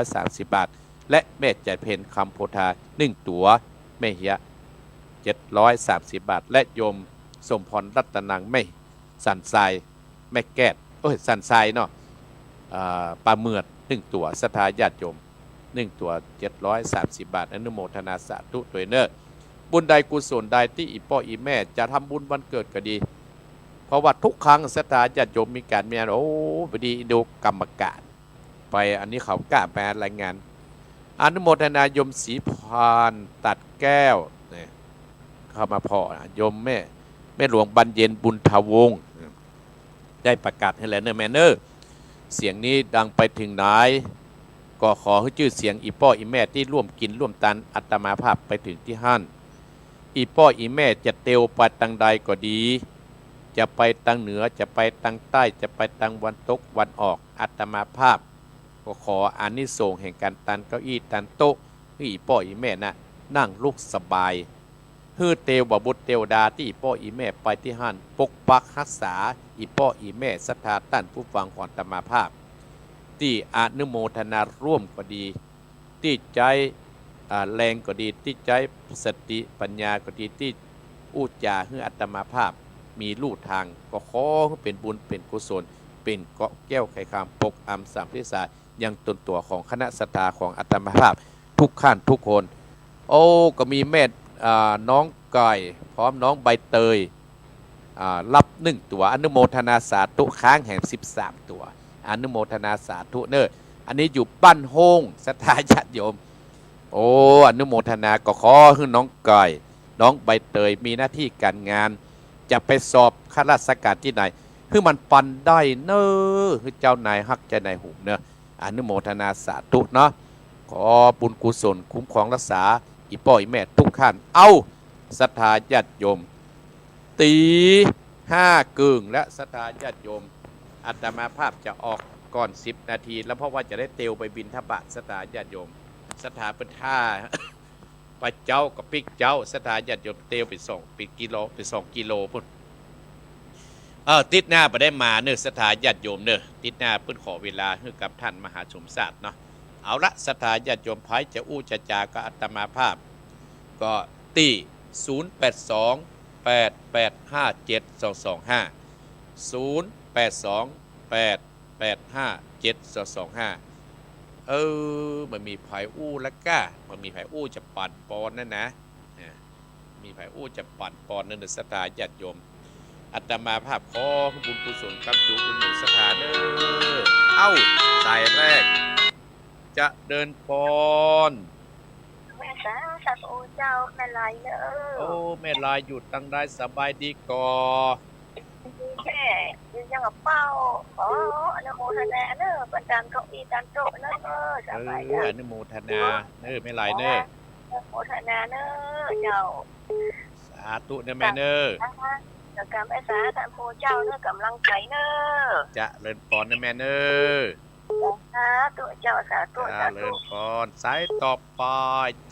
730 บาทและแม่ใจเพนคำโพธา1 ตัวแม่เฮีย730 บาทและโยมสมพรรัตนังแม่สันทรายแม่แก้ดสันทรายเนาะปลาเมือด1 ตัวสถาญาติโยม1 ตัว 730 บาทอนุโมทนาสาธุตัวเนอบุญใดกุศลใดที่อีพ่ออีแม่จะทำบุญวันเกิดก็ดีเพราะว่าทุกครั้งสถาญาติโยมมีการโอ้พอดีดูกรรมการไปอันนี้เขากล้าแปลรายงานอนุโมทนายมศรีพานตัดแก้วเนี่ยเข้ามาพอโยมแม่หลวงบรรเย็นบุญทวง ได้ประกาศให้แล้วเนอแมนเนอร์เสียงนี้ดังไปถึงไหนก็ขอให้ชื่อเสียงอีป้ออีแม่ที่ร่วมกินร่วมตันอัตมาภาพไปถึงที่หั่นอีป้ออีแม่จะเตียวไปตังใดก็ดีจะไปตังเหนือจะไปตังใต้จะไปตังวันตกวันออกอัตมาภาพก็ขออานิสงส์แห่งการตันเก้าอี้ตันโต๊ะให้อีป้ออีแม่นะนั่งลุกสบายฮือเตียวบบุตรเตียวดาที่อีป้ออีแม่ไปที่หั่นปกปักรักษาอีป้ออีแม่ศรัทธาตั้นผู้ฟังของอัตมาภาพที่อนุโมทนาร่วมก็ดีที่ใจแรงก็ดีที่ใจสติปัญญาก็ดีที่อุจจาให้อัตมาภาพมีลู่ทางก็ขอให้เป็นบุญเป็นกุศลเป็นเกาะแก้วไขคำปกอำสามพิษายังตนตัวของคณะศรัทธาของอัตมาภาพทุกขั้นทุกคนโอ้ก็มีแม่น้องไก่พร้อมน้องใบเตยรับ1ตัวอนุโมทนาสาธุค้างแห่ง13ตัวอนุโมทนาสาธุเนออันนี้อยู่บ้านโฮงศรัทธาญาติโยมโอ้อนุโมทนาก็ขอให้น้องไก่น้องใบเตยมีหน้าที่การงานจะไปสอบข้าราชการที่ไหนคือมันปันได้เนอคือเจ้านายฮักเจ้านายหุบเนออนุโมทนาสาธุเนาะขอบุญกุศลคุ้มครองรักษาอีป้ออีแม่ทุกขั้นเอาศรัทธาญาติโยมตี5 กึ่งและศรัทธาญาติโยมอาตมาภาพจะออกก่อน10 นาทีแล้วเพราะว่าจะได้เตียวไปบิณฑบาตศรัทธาญาติโยมศรัทธาเป็นท่า ไปเจ้ากับปิกเจ้าศรัทธาญาติโยมเตียวไป2 กิโลไป2 กิโลพุ่นติดหน้าไปได้มาเนื้อศรัทธาญาติโยมเนื้อติดหน้าเพิ่นขอเวลาให้กับท่านมหาชมศาสตร์เนาะเอาละศรัทธาญาติโยมไผจะอู้จะจาก็อาตมาภาพก็ตี0828857225 มันมีไผอู้แล้วก็มันมีไผอู้จะปั่นปอนนั่นนะมีไผอู้จะปั่นปอนนั่นศรัทธาญาติโยมอาตมาภาพขอบุญกุศลกับจุอุนุศรัทธาเด้อเอ้าสายแรกจะเดินปอนแม่สาสัตว์โอเจ้าแม่ลายเนอโอ้แม่ลายอยู่ตั้งได้สบายดีก่อแม่ยังกับเป้าอ๋ออนุโมทนาเนอประจำเก้าอี้จันโตเนอสบายอนุโมทนาเนอแม่ลายเนออนุโมทนาเนอเจ้าสาธุเนอแม่เนอจะกำไอ้สาท่านโพเจ้าเนอกำลังใจเนอจะเลินปอนเนอแม่เนอสาธุเจ้าสาธุจะเลินปอนสายต่อไป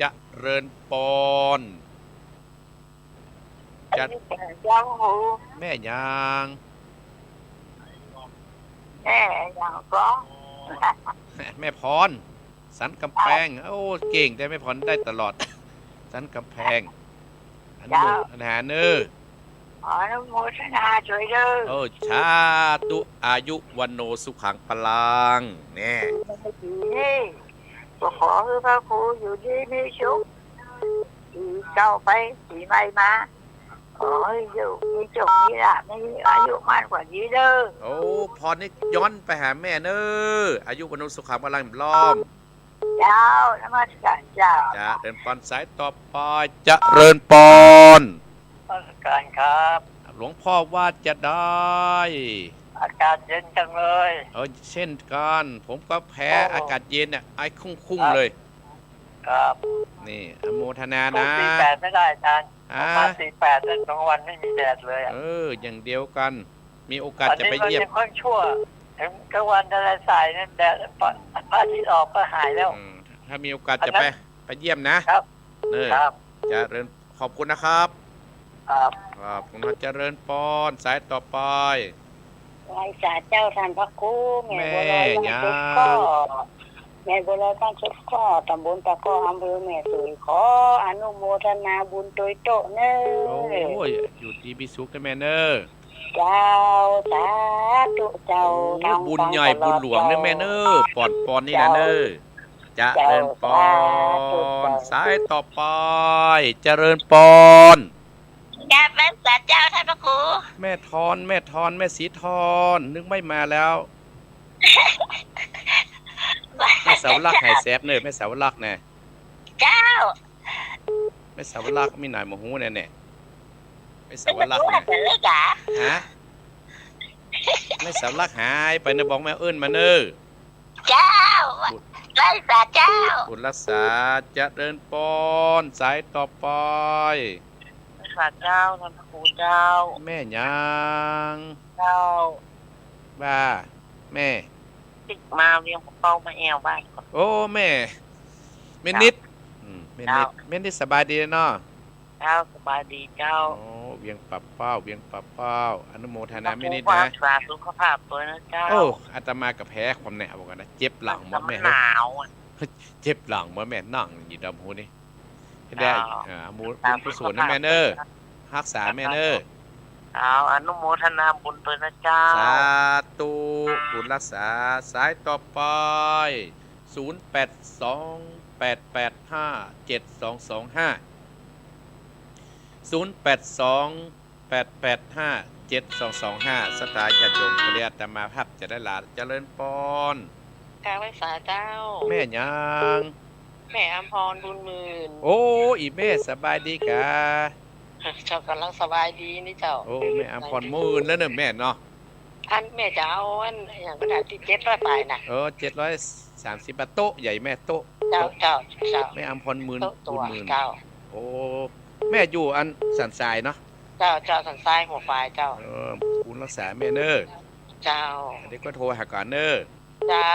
จะเลินปอนจะยังหูแม่ยังแม่ยังก็แม่พรสันกำแพงโอ้เก่งแต่แม่พรได้ตลอดสันกำแพงอนุโมทนาเนออนุโมทนาช่วยเด้อโอ้ชาตุอายุวันโนสุขังพลังแน่นี่ก็ขอให้พระครูอยู่ดีมีสุขปีเก่าไปปีใหม่มาขอให้อยู่มีจบมีลาภมีอายุมากกว่านี้เด้อโอ้พรนี่ย้อนไปหาแม่เนออายุวันโนสุขังพลังล้อมเจ้านมัสการเจ้าจะเดินปอนสายต่อไปจะเริญปอนนมัสการครับหลวงพ่อว่าจะได้อากาศเย็นจังเลยเช่นกันผมก็แพ้อากาศเย็นไอคุ้งเลยครับนี่อโมทนานะ48ไม่ได้อาจารย์มา48นั่น2 วันไม่มีแดดเลยอย่างเดียวกันมีโอกาสจะไปเยี่ยมค่อนชั่วถึงกลางวันอะไรสายนั่นแดดพระอาทิตย์ออกก็หายแล้วถ้ามีโอกาสจะไปเยี่ยมนะครับจะเริญขอบคุณนะครับครับผมเจริญปอนสายต่อไปไว้สาเจ้าท่านพระครูแม่ย่าแม่บัวลอยบ้านชุดข้อตำบลตะก้ออำเภอแม่สวยขออนุโมทนาบุญโดยโตเนอโอ้ยอยู่ดีมีสุขนะแม่เนอเจ้าสาธุเจ้าบุญใหญ่บุญหลวงนะแม่เนอปอนนี่นะเนอจะเริญปอนสายต่อไปเจริญปอนแกเป็นสัตว์เจ้าท่านพระครูแม่ทอนแม่สีทอนนึกไม่มาแล้วแม่สาวรักไห่แซบเนอแม่สาวรักแน่เจ้าแม่สาวรักมีหน่ายโมโหแน่แม่สาวรักแน่ฮะ แม่สาวรักหายไปเนอะบอกแม่เอิ้นมาเนอะ เจ้าไล่สาเจ้า บุญรักษาเจริญปอนสายต่อไป สาเจ้าท่านพระครูเจ้า แม่ยัง เจ้า บ้าแม่ ติดมาเรียงเป้ามาแอวบ้านก่อน โอ้แม่แม่นิดแม่นิด เจ้า แม่นิดสบายดีเนาะ เจ้าสบายดีเจ้า โอ้เวียงปับเป้าเวียงปับเป้าอนุโมทนาแม่นิด ควา นะ มสาสุขภาพตัวนะเจ้า โอ้อาตมากับแพ้ความแน่บอกกันนะเจ็บหลังบ่แม่ หนาวอะ เจ็บหลังบ่แม่นั่งอยู่ดำหูนี่ให้ได้ เจ้า มูลกุศลนะแม่เนอรักษาแม่เนอ เอาอนุโมทนาบุญตัวนะเจ้า สาธุบุญรักษาสายต่อไป0828857225 0828857225สถานญาติโยมปริยัติมาภาพจะได้หลานเจริญปอน กาไว้สาเจ้า แม่ยัง แม่อมพรบุญหมื่น โอ้อีแม่สบายดีกะ เจ้ากำลังสบายดีนี่เจ้า โอ้แม่อัมพรมื่นแล้วเนอะแม่เนาะ อันแม่จะเอาอันอย่างกระดาษที่700 ปลายน่ะ 730 บาทโต๊ะใหญ่แม่โต๊ะ เจ้าเจ้าเจ้า แม่อัมพรมื่น โต๊ะตั บุ ว ญมื่น เจ้า โอ้แม่อยู่อันสันทรายเนาะ เจ้าเจ้าสันทรายหัวฝ่ายเจ้า คุณรักษาแม่เนอ เจ้า อันนี้ก็โทรหาก่อนเนอ เจ้า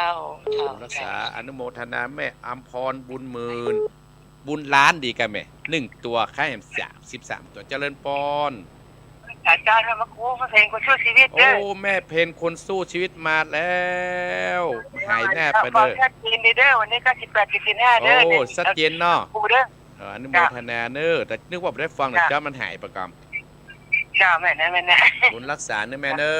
เจ้า คุณรักษาอนุโมทนาแม่อัมพรบุญมื่นบุญล้านดีกันแม่1 ตัวค่าแหม13 ตัวเจริญปอน อาจารย์ธรรมครูพระเพลงคนช่วยชีวิต โอ้ เด้อ แม่เพนคนสู้ชีวิตมาแล้วหายแน่ไป ฟั เด้ ง อ ชัดเจนเด้อวันนี้ก็18.5เด้อ โอ้ชัดเจนเนาะ ครูเด้อ อนุโมทนาเนอแต่นึกว่าบ่ได้ฟังนะ จ้ะ จ้ามันหายประกรรม เจ้าแม่นะแม่นะ บุญรักษาเนอแม่เนอ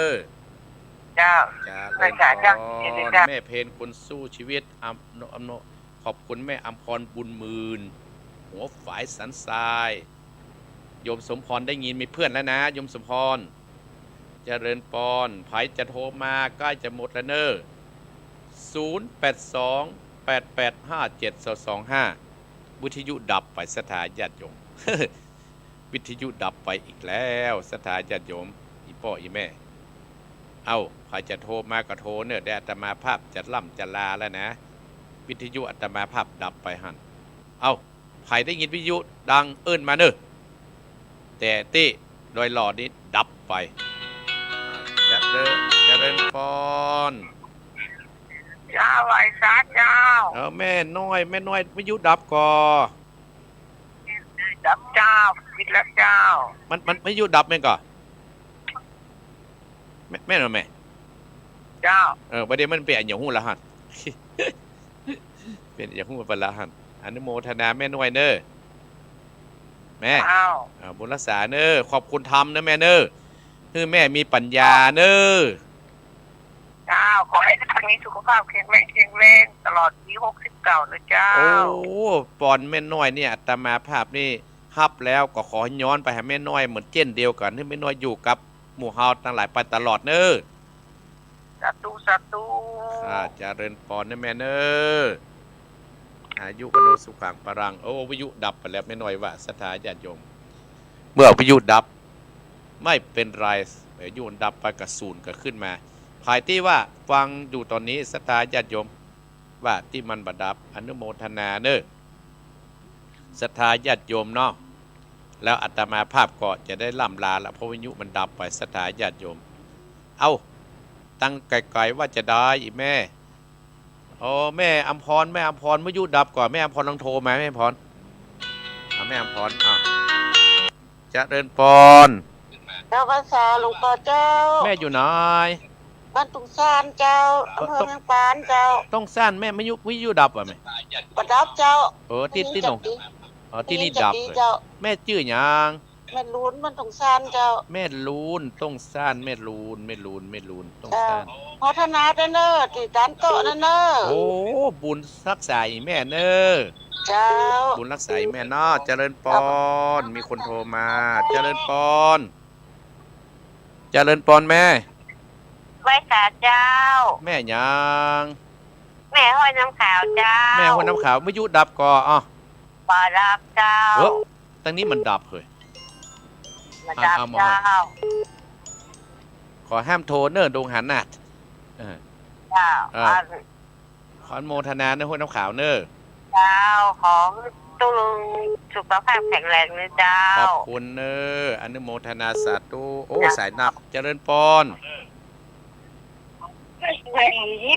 เจ้า จ้า รักษาจ้ะ เล่น เดี๋ยว พ จ้ะ รแม่เพนคนสู้ชีวิตอำนขอบคุณแม่อัมพรบุญมื่นหัวฝายสันทรายโยมสมพรได้ยินมีเพื่อนแล้วนะโยมสมพรเจริญปอนไผจะโทรมาใกล้จะหมดแล้วเนอ0828857225วิทยุดับไปสถานญาติโยม วิทยุดับไปอีกแล้วสถานญาติโยมอีพ่ออีแม่ เอาใครจะโทรมาก็โทรเนอะได้อาตมาภาพจะล่ำจะลาแล้วนะ วิทยุอาตมาภาพดับไปหันเอาใครได้ยินวิทยุดังเอิ้นมาเนอะแต่ที่โดยหลอดนี้ดับไปจะเดินปอน เจ้าไหวสาเจ้า เอาแม่น้อยวิทยุดับก่อ ดับเจ้าปิดแล้วเจ้า มันวิทยุดับไหมก่อแม่หน่อยแม่ เจ้า ประเดี๋ยวมันเปลี่ยนอย่างหูละหัน เปลี่ยนอย่างหูไปละหันอนุโมทนาแม่น้อยเนอะแม่ เจ้า บุญรักษาเนอะขอบคุณธรรมนะแม่เนอะคือแม่มีปัญญาเนอะ เจ้าขอให้ทางนี้สุขภาพแข็งแรงตลอดปี69นะเจ้า โอ้ปอนแม่น้อยเนี่ยอาตมาภาพนี่ฮับแล้วก็ขอย้อนไปให้แม่น้อยเหมือนเช่นเดียวกันที่แม่น้อยอยู่กับหมู่เฮาทั้งหลายไปตลอดเนอะ สาธุสาธุ เจริญปอนนะแม่เนอะอายุกโนสุขังปรังโอ้วิทยุดับไปแล้วแม่น้อยว่าสถาญาติโยมเมื่อวิทยุดับไม่เป็นไรวิทยุดับไปกระสูนก็ขึ้นมาภายที่ว่าฟังอยู่ตอนนี้สถาญาติโยมว่าที่มันบดับอนุโมทนาเนอะศรัทธาญาติโยมเนาะแล้วอาตมาภาพก็จะได้ล่ำลาละเพราะวิทยุมันดับไปศรัทธาญาติโยมเอาตั้งไกลๆว่าจะได้อีแม่โอ้แม่อัมพรวิทยุดับก่อนแม่อัมพรลองโทรมาแม่อัมพรแม่อัมพรจะเดินปอน เจ้าภาษาหลวงพ่อเจ้า แม่อยู่ไหน บ้านตุงซานเจ้าอำเภอเมืองปานเจ้า ต้องสั้นแม่ไม่ยุวิทยุดับอ่ะแม่ ประดับเจ้า ที่หนองที่นี่ดับเลย เจ้า แม่ชื่อหยัง แม่ลุ้นบ้านตุงซานเจ้า แม่ลูนต้องซ่านแม่ลูนต้องซ่าน พัฒนาเด้อเนอะติดานโตะเด้อเนอะ โอ้บุญรักษาอีแม่เนอ เจ้า บุญรักษาอีแม่เนาะเจริญปอนมีคนโทรมาเจริญปอนแม่ ไว้สาเจ้า แม่หยัง แม่ห้อยน้ำขาวเจ้า แม่หัวน้ำขาวไม่ยุดับก่อปลาดับเจ้า ตั้งนี้มันดับเลย มาดับเจ้า ข ขอห้ามโทรเนอร์ดงหานาดเจ้าขออนุโมทนาเนอร์ห้วยน้ำขาวเนอร์เจ้าขอตุ้ลุงสุขภาพแข็งแรงเลยเจ้าขอบคุณเนอร์อนุโมทนาสาธุโอ้สายนับเจริญพร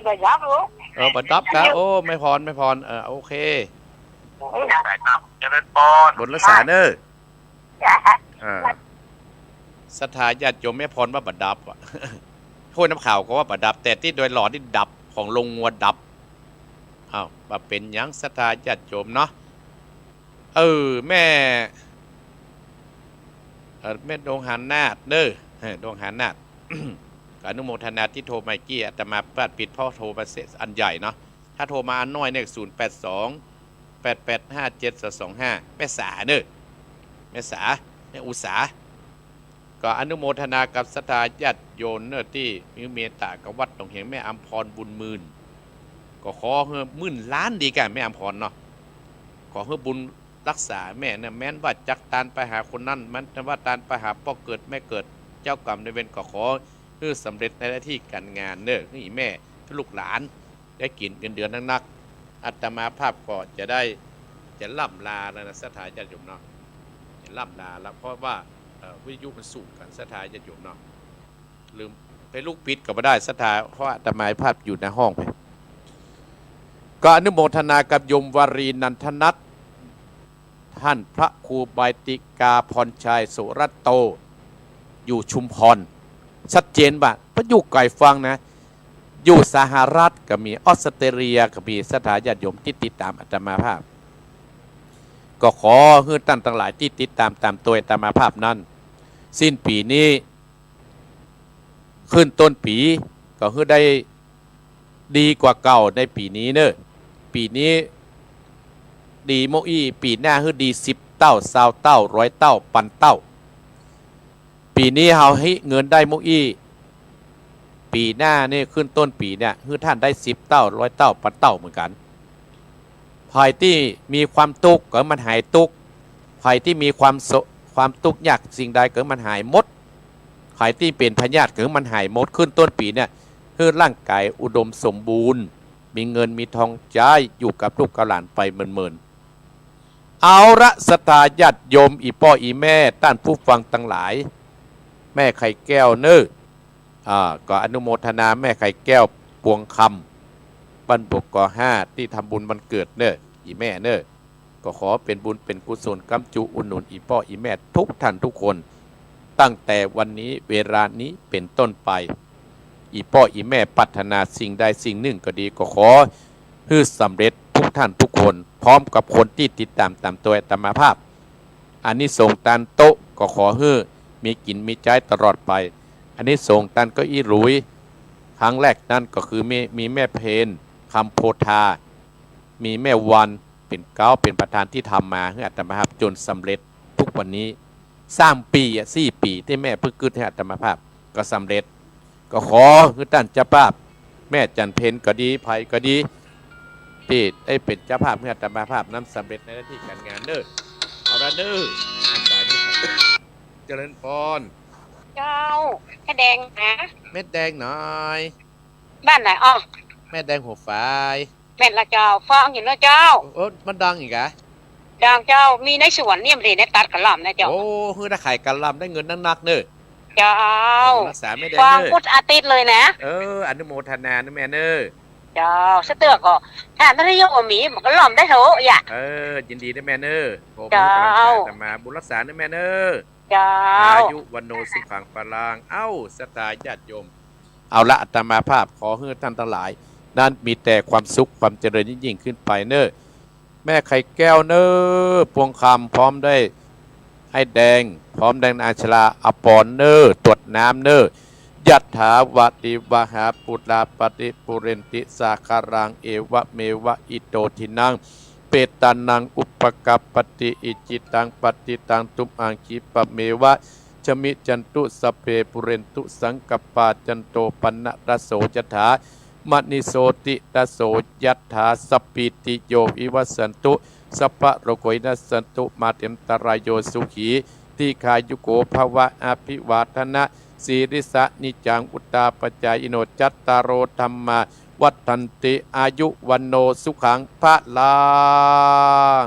บัดดับลูกบัดดับครับโอ้ไม่พรโอเคสายนับเจริญพรบนรักษาเนอร์ศรัทธาญาติโยมแม่พรว่าบัดดับอ่ะห้วยน้ำขาวก็ว่าบัดดับแต่ที่โดยหลอดที่ดับของลงงัวดับอ้าวมาเป็นยังศรัทธาญาติโยมเนาะแม่ดวงหานาดเด้อดวงหานาดอนุโมทนาที่โทรมากี้อาตมาพลาดปิดพ่อโทรมาเสร็จอันใหญ่เนาะถ้าโทรมาอันน้อยเนี่ย0828857225แม่สาเด้อแม่สาแม่อุสาก็อนุโมทนากับศรัทธาญาติโยมเนอที่มีเมตตากับวัดตรงเห็นแม่อัมพรบุญมื่นก็ขอเฮือมื่นล้านดีกันแม่อัมพรเนาะขอเฮือบุญรักษาแม่เนี่ยแม้นว่าจักตานไปหาคนนั่นมันว่าตานไปหาพ่อเกิดแม่เกิดเจ้ากรรมในเวรก็ขอเพื่อสำเร็จในหน้าที่การงานเนอนี่แม่ลูกหลานได้กินเงินเดือนนักอาตมาภาพก็จะล่ำลาแล้วนะศรัทธาญาติโยมเนาะจะล่ำลาแล้วเพราะว่าวิทยุมันสูงกันศรัทธาญาติโยมเนาะลืมไปลูกปิดก็ไม่ได้ศรัทธาเพราะอาตมาภาพอยู่ในห้องไปก็อนุโมทนากับโยมวรีนันทนัทท่านพระครูใบติกาพรชัยสุรัตโตอยู่ชุมพรชัดเจนบ่ะพระยุไก่ฟังนะอยู่สหรัฐก็มีออสเตรเลียก็มีสถานญาติโยมที่ติดตามอาตมาภาพก็ขอให้ท่านทั้งหลายที่ติดตามตัวอาตมาภาพนั้นสิ้นปีนี้ขึ้นต้นปีก็ให้ได้ดีกว่าเก่าในปีนี้เนอะปีนี้ดีโมอี้ปีหน้าให้ดี10 เท่า20 เท่า100 เท่าพันเท่าปีนี้เฮาให้เงินได้โมอี้ปีหน้านี่ขึ้นต้นปีเนี่ยให้ท่านได้10 เท่า100 เท่าพันเท่าเหมือนกันภัยที่มีความทุกข์ก็มันหายทุกข์ภัยที่มีความทุกข์ยากสิ่งใดก็มันหายหมดภัยที่เป็นพยาธิก็มันหายหมดขึ้นต้นปีเนี่ยให้ร่างกายอุดมสมบูรณ์มีเงินมีทองใช้อยู่กับลูกกับหลานไปเมินเอาละศรัทธาญาติโยมอีพ่ออีแม่ท่านผู้ฟังทั้งหลายแม่ไข่แก้วเนอก็อนุโมทนาแม่ไข่แก้วปวงคำบ้านบกก5ที่ทำบุญวันเกิดเนออีแม่เนอก็ขอเป็นบุญเป็นกุศลกำจุอุดหนุนอีพ่ออีแม่ทุกท่านทุกคนตั้งแต่วันนี้เวลานี้เป็นต้นไปอีพ่ออีแม่ปรารถนาสิ่งใดสิ่งหนึ่งก็ดีก็ขอให้สำเร็จทุกท่านทุกคนพร้อมกับคนที่ติดตามตัวอาตมาภาพอันนี้ส่งตันโต๊ะก็ขอให้มีกินมีใจตลอดไปอันนี้ส่งตันก็อีหลุยครั้งแรกนั่นก็คือมีแม่เพนคำโพธามีแม่วันเป็นเป็นประธานที่ทำมาให้อาตมาภาพจนสำเร็จทุกวันนี้3 ปี4 ปีที่แม่พึ่งกึศให้อาตมาภาพก็สำเร็จก็ขอให้ท่านเจ้าภาพแม่จันเพนก็ดีภัยก็ดีที่ได้เป็นเจ้าภาพให้อาตมาภาพนั้นสำเร็จในหน้าที่การงานเด้อเอาละเด้ออาจารย์เจริญพรเจ้าแม่แดงนะแม่แดงหน่อยบ้านไหนอ้อแม่แดงหัวฟ้ายแม่ละเจ้าฟังอยู่นะเจ้ามันดังอีกอะดังเจ้ามีในสวนเนี่ยมันได้ตัดกระหล่ำนะเจ้าโอ้คือถ้าขายกระหล่ำได้เงินนักเด้อเจ้ารักษาไม่ได้เด้อฟังพุทธอาทิตย์เลยนะอนุโมทนานะแม่เด้อเจ้าสเตือกก็ถ้าไม่ได้ยกว่ามีมันก็หล่อมได้โถอย่ายินดีนะแม่เด้อเจ้ามาบุญรักษานะแม่เด้อเจ้าอายุวันโนสุขังพลังศรัทธาญาติโยมเอาละอาตมาภาพขอให้ท่านทั้งหลายนั้นมีแต่ความสุขความเจริญยิ่งขึ้นไปเนอแม่ไข่แก้วเนอพวงคำพร้อมได้ให้แดงพร้อมแดงอาชลาอปอนเนอตรวจน้ำเนอยัตถาวติวหาปุราปฏิปุเรนติสาคารังเอวะเมวะอิโตทินังเปตานังอุปกัปปติอิจิตังปฏิตังตุมอังคิปะเมวะชมิจันตุสเปปุเรนตุสังกปาจันโตปนะระโสจถามณิโสติตโสยัตถาสปิติโยวิวัสสันตุสัพพะโรโกยนัสสันตุมาเตมตรายโยสุขีที่ขายุโกภวะอภิวาทนะ สีริสะนิจังอุตตาปจายโนจัตตารโอธรรมาวัฏันติอายุวันโนสุขังพระลัง